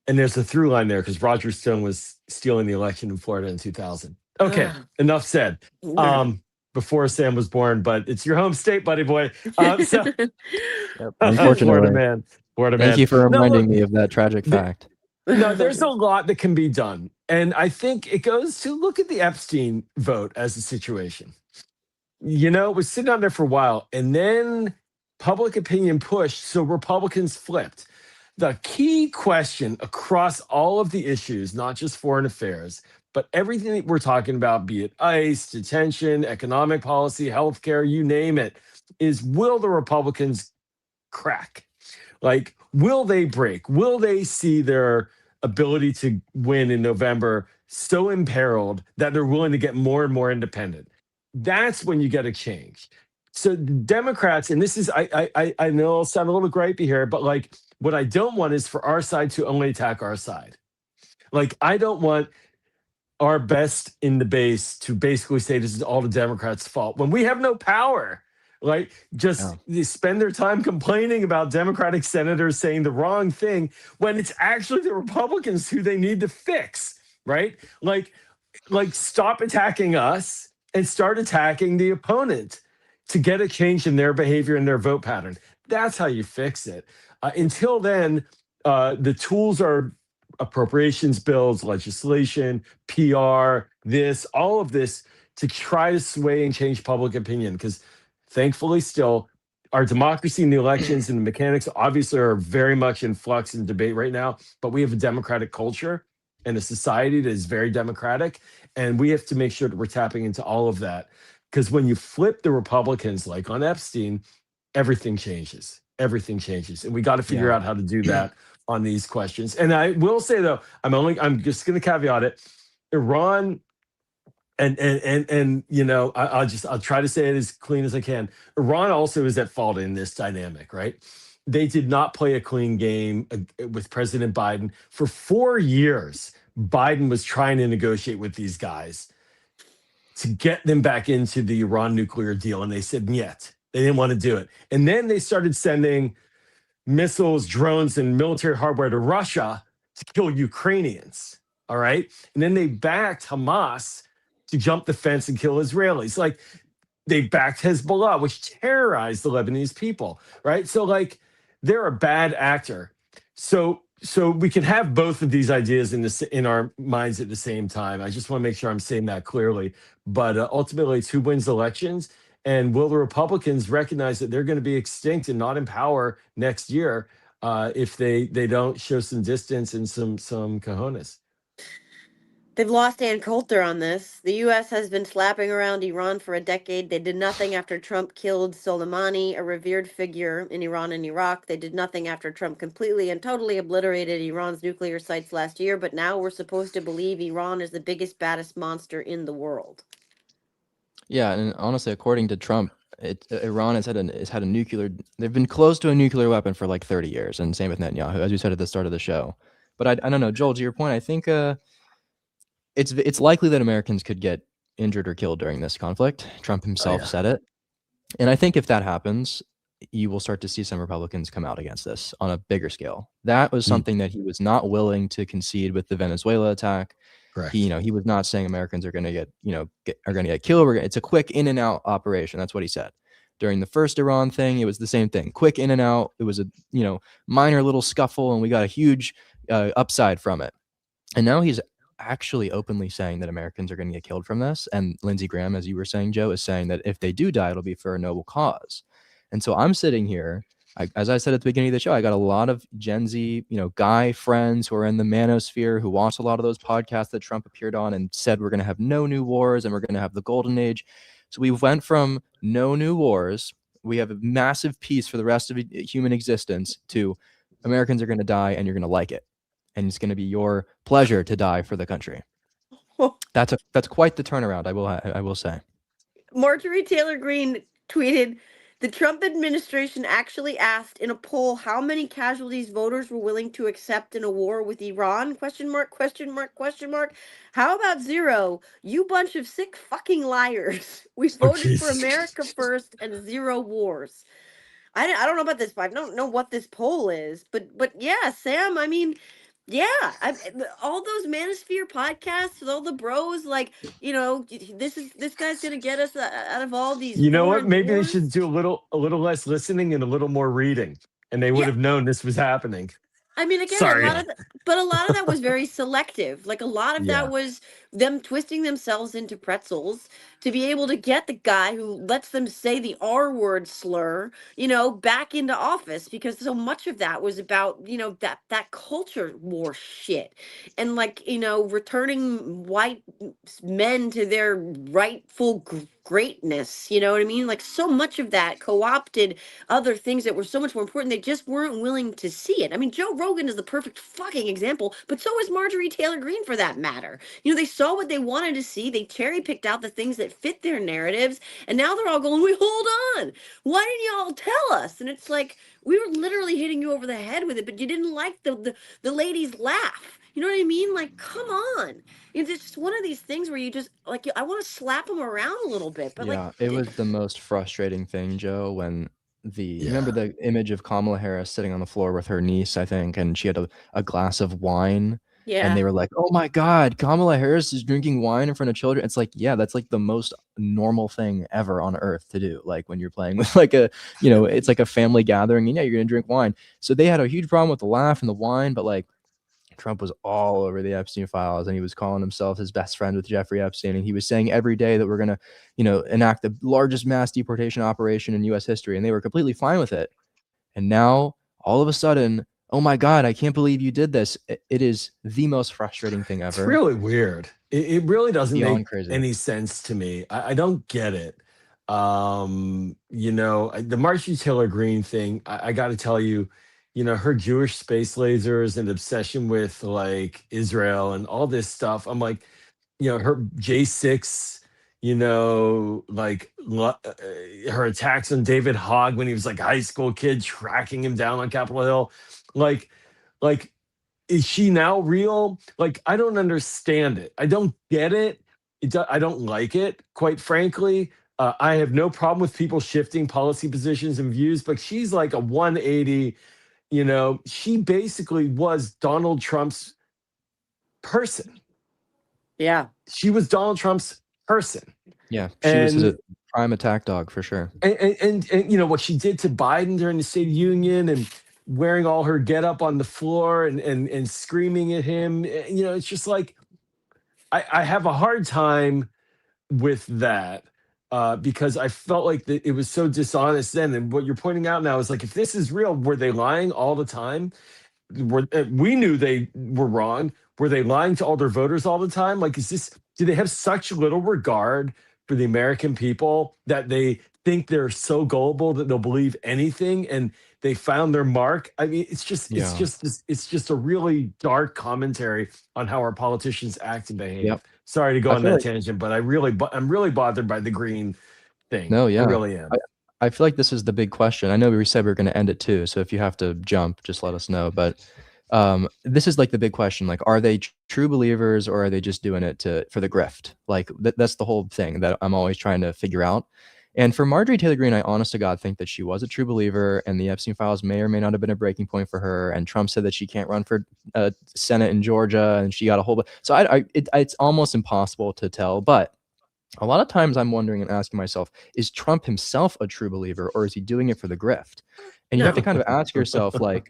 there's a through line there because Roger Stone was stealing the election in Florida in 2000. Okay, enough said. Before Sam was born, but it's your home state, buddy boy. So, Yep, Florida unfortunately. man, Florida Thank man. you for No, reminding look, me of that tragic fact. no, there's a lot that can be done, and I think it goes to look at the Epstein vote as a situation. You know, it was sitting on there for a while, and then public opinion pushed, so Republicans flipped. The key question across all of the issues, not just foreign affairs, but everything that we're talking about, be it ICE, detention, economic policy, healthcare, you name it, is will the Republicans crack? Like, will they break? Will they see their ability to win in November so imperiled that they're willing to get more and more independent? That's when you get a change. So Democrats, and this is, I know I'll sound a little gripey here, but like what I don't want is for our side to only attack our side. Like I don't want our best in the base to basically say this is all the Democrats' fault when we have no power. Like just they spend their time complaining about Democratic senators saying the wrong thing when it's actually the Republicans who they need to fix, right? Like stop attacking us and start attacking the opponent to get a change in their behavior and their vote pattern. That's how you fix it. Until then, the tools are appropriations bills, legislation, PR, all of this to try to sway and change public opinion. Because thankfully, still, our democracy and the elections and the mechanics obviously are very much in flux and debate right now. But we have a democratic culture and a society that is very democratic. And we have to make sure that we're tapping into all of that. Because when you flip the Republicans, like on Epstein, everything changes. Everything changes. And we got to figure out how to do that on these questions. And I will say though, I'm just going to caveat it. Iran and you know, I'll try to say it as clean as I can. Iran also is at fault in this dynamic, right? They did not play a clean game with President Biden for 4 years. Biden was trying to negotiate with these guys to get them back into the Iran nuclear deal, and they said yet. They didn't want to do it. And then they started sending missiles, drones, and military hardware to Russia to kill Ukrainians. All right. And then they backed Hamas to jump the fence and kill Israelis. Like they backed Hezbollah, which terrorized the Lebanese people. Right. So like they're a bad actor. So we can have both of these ideas in our minds at the same time. I just want to make sure I'm saying that clearly. But ultimately, it's who wins elections. And will the Republicans recognize that they're going to be extinct and not in power next year if they don't show some distance and some cojones? They've lost Ann Coulter on this. The U.S. has been slapping around Iran for a decade. They did nothing after Trump killed Soleimani, a revered figure in Iran and Iraq. They did nothing after Trump completely and totally obliterated Iran's nuclear sites last year. But now we're supposed to believe Iran is the biggest, baddest monster in the world. Yeah, and honestly, according to Trump, Iran has had a nuclear. They've been close to a nuclear weapon for like 30 years, and same with Netanyahu, as you said at the start of the show. But I don't know, Joel. To your point, I think it's likely that Americans could get injured or killed during this conflict. Trump himself said it, and I think if that happens, you will start to see some Republicans come out against this on a bigger scale. That was something that he was not willing to concede with the Venezuela attack. Correct. He was not saying Americans are going to get killed. It's a quick in and out operation. That's what he said. During the first Iran thing, it was the same thing. Quick in and out. It was a minor little scuffle, and we got a huge upside from it. And now he's actually openly saying that Americans are going to get killed from this. And Lindsey Graham, as you were saying, Joe, is saying that if they do die, it'll be for a noble cause. And so I'm sitting here. As I said at the beginning of the show, I got a lot of Gen Z, guy friends who are in the manosphere who watched a lot of those podcasts that Trump appeared on and said we're going to have no new wars and we're going to have the golden age. So we went from no new wars, we have a massive peace for the rest of human existence, to Americans are going to die and you're going to like it. And it's going to be your pleasure to die for the country. That's quite the turnaround, I will say. Marjorie Taylor Greene tweeted, the Trump administration actually asked in a poll how many casualties voters were willing to accept in a war with Iran? Question mark, question mark, question mark. How about 0? You bunch of sick fucking liars. We Oh, voted for Jesus. America first and 0 wars. I don't know about this, but I don't know what this poll is. But yeah, Sam, I mean, yeah, all those Manosphere podcasts with all the bros, like, this guy's gonna get us out of all these You know what? foreign Maybe they wars. should do a little less listening and a little more reading, and they would Yeah, have known this was happening. I mean, again, a Sorry. lot of but a lot of that was very selective. Like a lot of that Yeah. was them twisting themselves into pretzels to be able to get the guy who lets them say the R word slur, back into office, because so much of that was about, that culture war shit. And like, returning white men to their rightful greatness, you know what I mean? Like so much of that co-opted other things that were so much more important. They just weren't willing to see it. I mean, Joe Rogan is the perfect fucking example, but so is Marjorie Taylor Greene for that matter. They saw what they wanted to see. They cherry picked out the things that fit their narratives, and now they're all going, "Wait, hold on. Why didn't y'all tell us?" And it's like we were literally hitting you over the head with it, but you didn't like the ladies laugh. You know what I mean? Like, come on. It's just one of these things where you just like I want to slap them around a little bit, but like, Yeah, it was the most frustrating thing, Joe, when you remember Yeah. the image of Kamala Harris sitting on the floor with her niece, I think, and she had a glass of wine, and yeah, they were like, "Oh my God, Kamala Harris is drinking wine in front of children." It's like, yeah, that's like the most normal thing ever on earth to do. Like when you're playing with like it's like a family gathering, and yeah, you're gonna drink wine. So they had a huge problem with the laugh and the wine, but like Trump was all over the Epstein files, and he was calling himself his best friend with Jeffrey Epstein. And he was saying every day that we're going to, enact the largest mass deportation operation in US history. And they were completely fine with it. And now all of a sudden, oh my God, I can't believe you did this. It is the most frustrating thing It's ever. really weird. It really doesn't Beyond make crazy. any sense to me. I don't get it. The Marjorie Taylor Greene thing, I got to tell you, her Jewish space lasers and obsession with like Israel and all this stuff. I'm like, her J6, her attacks on David Hogg when he was like a high school kid, tracking him down on Capitol Hill. Like, like is she now real? Like, I don't understand it. I don't get it. I don't like it, quite frankly. I have no problem with people shifting policy positions and views, but she's like a 180. She basically was Donald Trump's person. yeah. She was Donald Trump's person. Yeah, she was his And prime attack dog for sure. and what she did to Biden during the State of the Union and wearing all her get up on the floor and screaming at him, it's just like I have a hard time with that because I felt like it was so dishonest then. And what you're pointing out now is like, if this is real, were they lying all the time? We knew they were wrong. Were they lying to all their voters all the time? Like, do they have such little regard for the American people that they think they're so gullible that they'll believe anything and they found their mark? I mean, Yeah. it's just a really dark commentary on how our politicians act and behave. Yep. Sorry to go I on feel that like tangent, but I'm really bothered by the green thing. no, I yeah. really am. I feel like this is the big question. I know we said we were going to end it too, so if you have to jump, just let us know. But this is like the big question: like, are they true believers or are they just doing it for the grift? Like that's the whole thing that I'm always trying to figure out. And for Marjorie Taylor Greene, I honest to God think that she was a true believer, and the Epstein files may or may not have been a breaking point for her. And Trump said that she can't run for Senate in Georgia, and she got a whole bunch. So it's almost impossible to tell, but a lot of times I'm wondering and asking myself, is Trump himself a true believer or is he doing it for the grift? And you have to No. kind of ask yourself, like,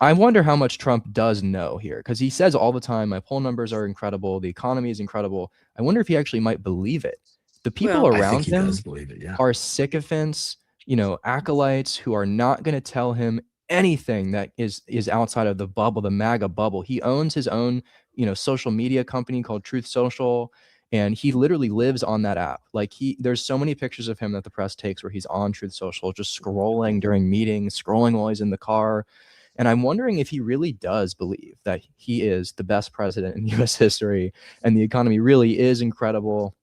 I wonder how much Trump does know here, because he says all the time, my poll numbers are incredible, the economy is incredible. I wonder if he actually might believe it. The people Well, I think around he him does believe it. Yeah. are sycophants, acolytes who are not going to tell him anything that is outside of the bubble, the MAGA bubble. He owns his own, social media company called Truth Social, and he literally lives on that app. Like there's so many pictures of him that the press takes where he's on Truth Social, just scrolling during meetings, scrolling while he's in the car. And I'm wondering if he really does believe that he is the best president in US history and the economy really is incredible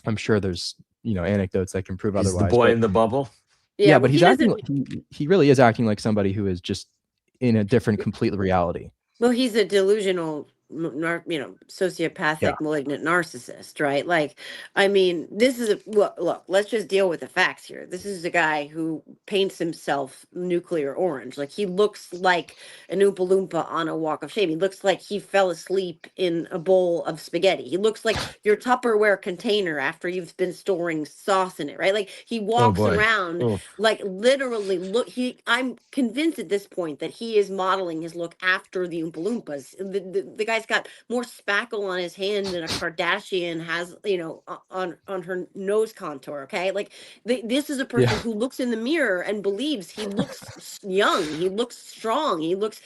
I'm sure there's, anecdotes that can prove He's the otherwise. boy But in the bubble. yeah, well, but he he's acting doesn't. he really is acting like somebody who is just in a different, complete reality. Well, he's a delusional, Yeah. sociopathic, malignant narcissist, right? Like, I mean, this is look. Let's just deal with the facts here. This is a guy who paints himself nuclear orange. Like, he looks like an Oompa Loompa on a walk of shame. He looks like he fell asleep in a bowl of spaghetti. He looks like your Tupperware container after you've been storing sauce in it, right? Like, he Oh walks boy. around Oof. like literally look. I'm convinced at this point that he is modeling his look after the Oompa Loompas. The guy's got more spackle on his hand than a Kardashian has, on her nose contour. Okay, like this is a person Yeah. who looks in the mirror and believes he looks young, he looks strong, he looks,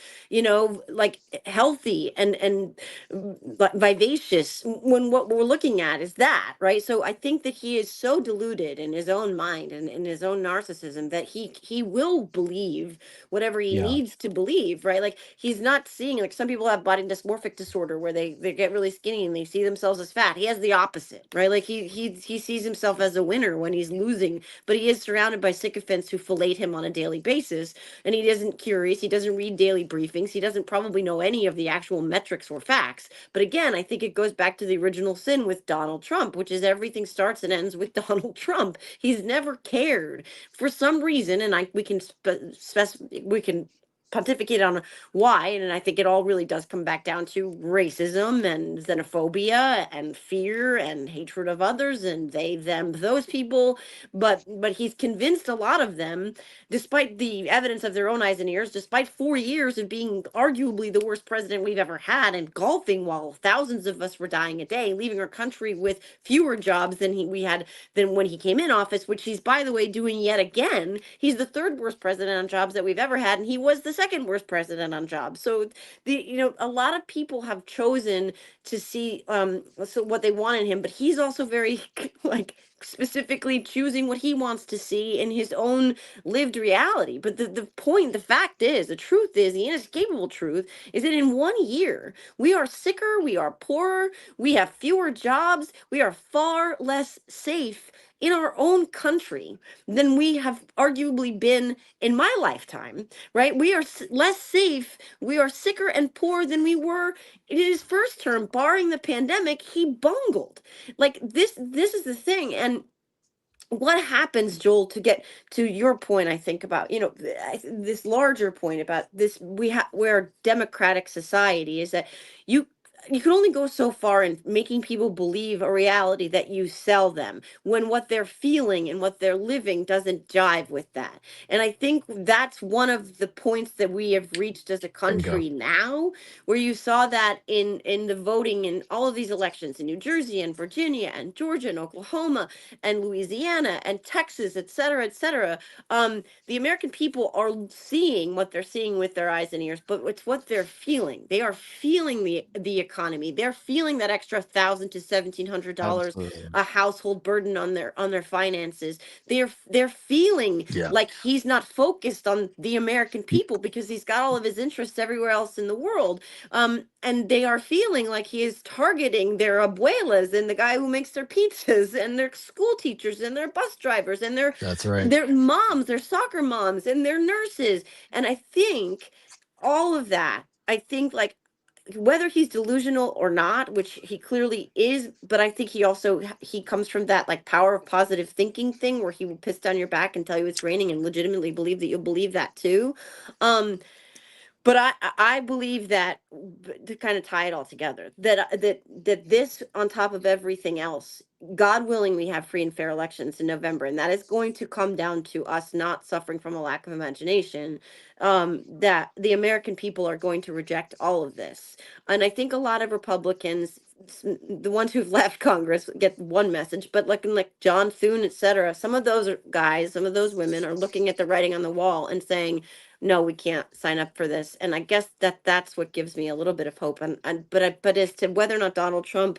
like healthy and vivacious. When what we're looking at is that, right? So I think that he is so deluded in his own mind and in his own narcissism that he will believe whatever he Yeah. needs to believe, right? Like, he's not seeing, like, some people have body dysmorphic disorder where they get really skinny and they see themselves as fat. He has the opposite, right? Like, he sees himself as a winner when he's losing, but he is surrounded by sycophants who fillet him on a daily basis, and he isn't curious. He doesn't read daily briefings. He doesn't probably know any of the actual metrics or facts. But again, I think it goes back to the original sin with Donald Trump, which is everything starts and ends with Donald Trump. He's never cared for some reason, and we can pontificate on why, and I think it all really does come back down to racism and xenophobia and fear and hatred of others and they, them, those people. But he's convinced a lot of them, despite the evidence of their own eyes and ears, despite 4 years of being arguably the worst president we've ever had and golfing while thousands of us were dying a day, leaving our country with fewer jobs we had than when he came in office, which he's, by the way, doing yet again. He's the third worst president on jobs that we've ever had, and he was the second worst president on jobs. So a lot of people have chosen to see so what they want in him, but he's also very like specifically choosing what he wants to see in his own lived reality. But the fact is, the truth is, the inescapable truth is that in 1 year, we are sicker, we are poorer, we have fewer jobs, we are far less safe in our own country than we have arguably been in my lifetime, right? We are less safe, we are sicker and poorer than we were in his first term. Barring the pandemic, he bungled. Like, this is the thing. And what happens, Joel, to get to your point, I think about, this larger point about this, we're a democratic society, is that you you can only go so far in making people believe a reality that you sell them when what they're feeling and what they're living doesn't jive with that. And I think that's one of the points that we have reached as a Bingo. country now, where you saw that in the voting in all of these elections in New Jersey and Virginia and Georgia and Oklahoma and Louisiana and Texas, et cetera, et cetera. The American people are seeing what they're seeing with their eyes and ears, but it's what they're feeling. They are feeling the economy. They're feeling that extra $1,000 to $1,700 Absolutely. a household burden on their finances. They're feeling Yeah. like he's not focused on the American people because he's got all of his interests everywhere else in the world. And they are feeling like he is targeting their abuelas and the guy who makes their pizzas and their school teachers and their bus drivers and That's right. their moms, their soccer moms and their nurses. And I think all of that, I think, like, whether he's delusional or not, which he clearly is, but I think he comes from that, like, power of positive thinking thing where he will piss down your back and tell you it's raining and legitimately believe that you'll believe that too. But I believe that, to kind of tie it all together, that this, on top of everything else, God willing, we have free and fair elections in November, and that is going to come down to us not suffering from a lack of imagination. That the American people are going to reject all of this, and I think a lot of Republicans, the ones who've left Congress, get one message, but like John Thune, etc., some of those guys, some of those women are looking at the writing on the wall and saying, no, we can't sign up for this. And I guess that's what gives me a little bit of hope. But as to whether or not Donald Trump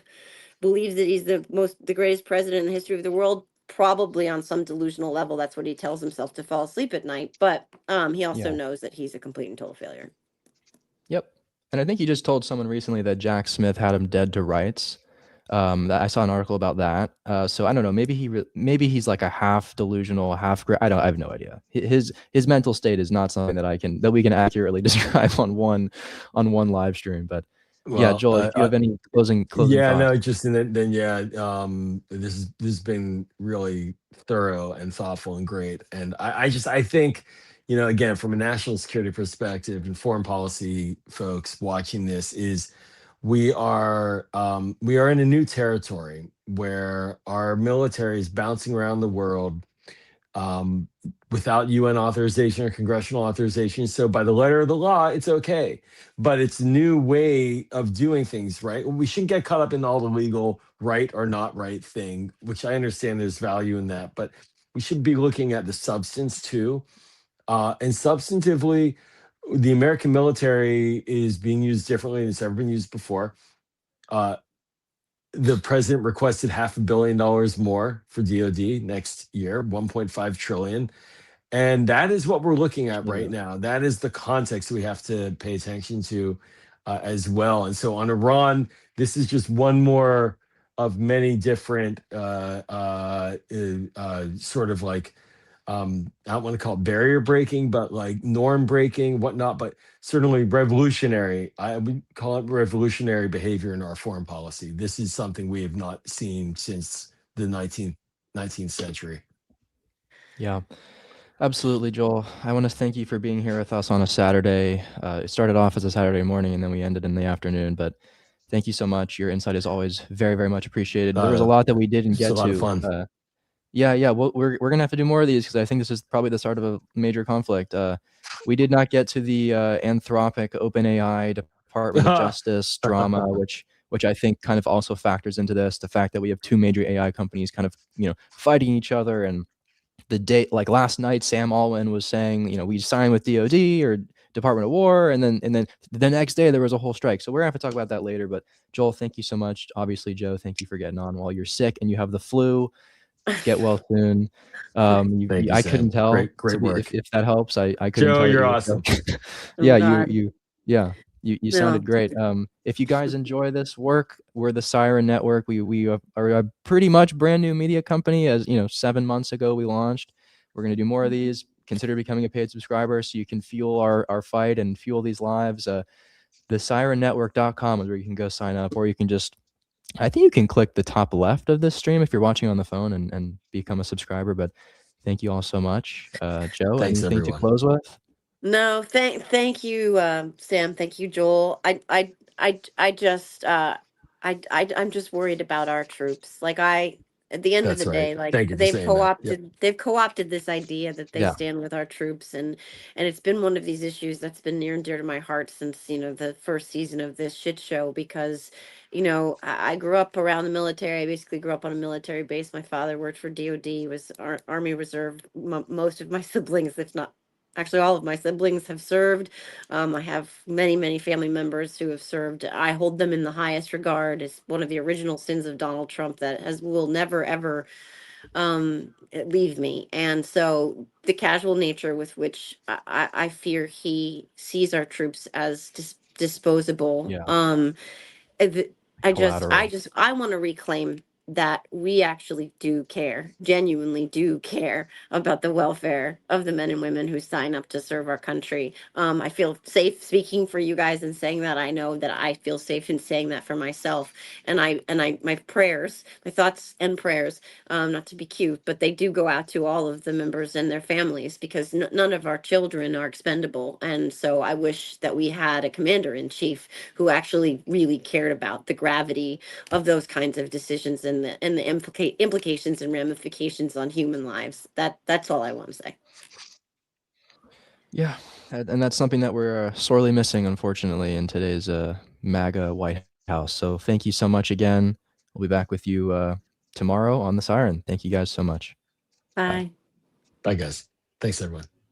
believes that he's the greatest president in the history of the world, probably on some delusional level, that's what he tells himself to fall asleep at night. But he also Yeah. knows that he's a complete and total failure. Yep. And I think he just told someone recently that Jack Smith had him dead to rights. I saw an article about that. So I don't know. Maybe maybe he's like a half delusional, I have no idea. His mental state is not something that we can accurately describe on one live stream. But yeah, Well, Joel, if you have any closing yeah, thoughts. no, just and then yeah, this has been really thorough and thoughtful and great. And I think, again, from a national security perspective and foreign policy folks watching this, is we are in a new territory where our military is bouncing around the world, um, without UN authorization or congressional authorization. So by the letter of the law, it's okay. But it's a new way of doing things, right? We shouldn't get caught up in all the legal right or not right thing, which I understand there's value in that. But we should be looking at the substance too. And substantively, the American military is being used differently than it's ever been used before. Uh, the president requested $500 million more for DoD next year, 1.5 trillion. And that is what we're looking at right now. That is the context we have to pay attention to, as well. And so on Iran, this is just one more of many different, sort of like, I don't want to call it barrier breaking, but like norm breaking, whatnot, but certainly revolutionary. I would call it revolutionary behavior in our foreign policy. This is something we have not seen since the 19th century. Yeah. Absolutely, Joel. I want to thank you for being here with us on a Saturday. It started off as a Saturday morning and then we ended in the afternoon, but thank you so much. Your insight is always very, very much appreciated. There was a lot that we didn't It's a get lot of to. fun. Yeah. Well, we're gonna have to do more of these because I think this is probably the start of a major conflict. We did not get to the Anthropic OpenAI Department of Justice drama, which I think kind of also factors into this. The fact that we have two major AI companies kind of fighting each other, and the date, like last night, Sam Altman was saying, we signed with DOD or Department of War, and then the next day there was a whole strike. So we're gonna have to talk about that later. But Joel, thank you so much. Obviously, Joe, thank you for getting on while you're sick and you have the flu. Get well soon. Thank you, I couldn't Sam. tell Great work. if that helps. I couldn't Joe, tell that you're you were awesome. sick. Oh, Yeah, God. you No. sounded great. If you guys enjoy this work, we're the Siren Network. We are a pretty much brand new media company. As 7 months ago we launched. We're gonna do more of these. Consider becoming a paid subscriber so you can fuel our fight and fuel these lives. TheSirenNetwork.com is where you can go sign up, or you can just, I think you can click the top left of this stream if you're watching on the phone and become a subscriber. But thank you all so much. Joe, Thanks, anything to everyone. close with? No, thank you, Sam. Thank you, Joel. I just I'm just worried about our troops. Like, at the end of That's the right. day, like Thank you for saying that. Yep. they've co-opted this idea that they Yeah. stand with our troops, and it's been one of these issues that's been near and dear to my heart since the first season of this shit show, because I grew up around the military. I basically grew up on a military base. My father worked for DOD, was Army Reserve. Most of my siblings, if not actually all of my siblings, have served. I have many family members who have served. I hold them in the highest regard. It's one of the original sins of Donald Trump that will never ever leave me. And so the casual nature with which I fear he sees our troops as disposable. Yeah. I Collateral. just I want to reclaim that we actually do care, genuinely do care about the welfare of the men and women who sign up to serve our country. I feel safe speaking for you guys and saying that. I know that I feel safe in saying that for myself. And my prayers, my thoughts and prayers, not to be cute, but they do go out to all of the members and their families, because none of our children are expendable. And so I wish that we had a commander in chief who actually really cared about the gravity of those kinds of decisions and the implications and ramifications on human lives. That's all I want to say. Yeah. And that's something that we're sorely missing, unfortunately, in today's MAGA White House. So thank you so much again. We'll be back with you tomorrow on the Siren. Thank you guys so much. Bye. Bye, guys. Thanks, everyone.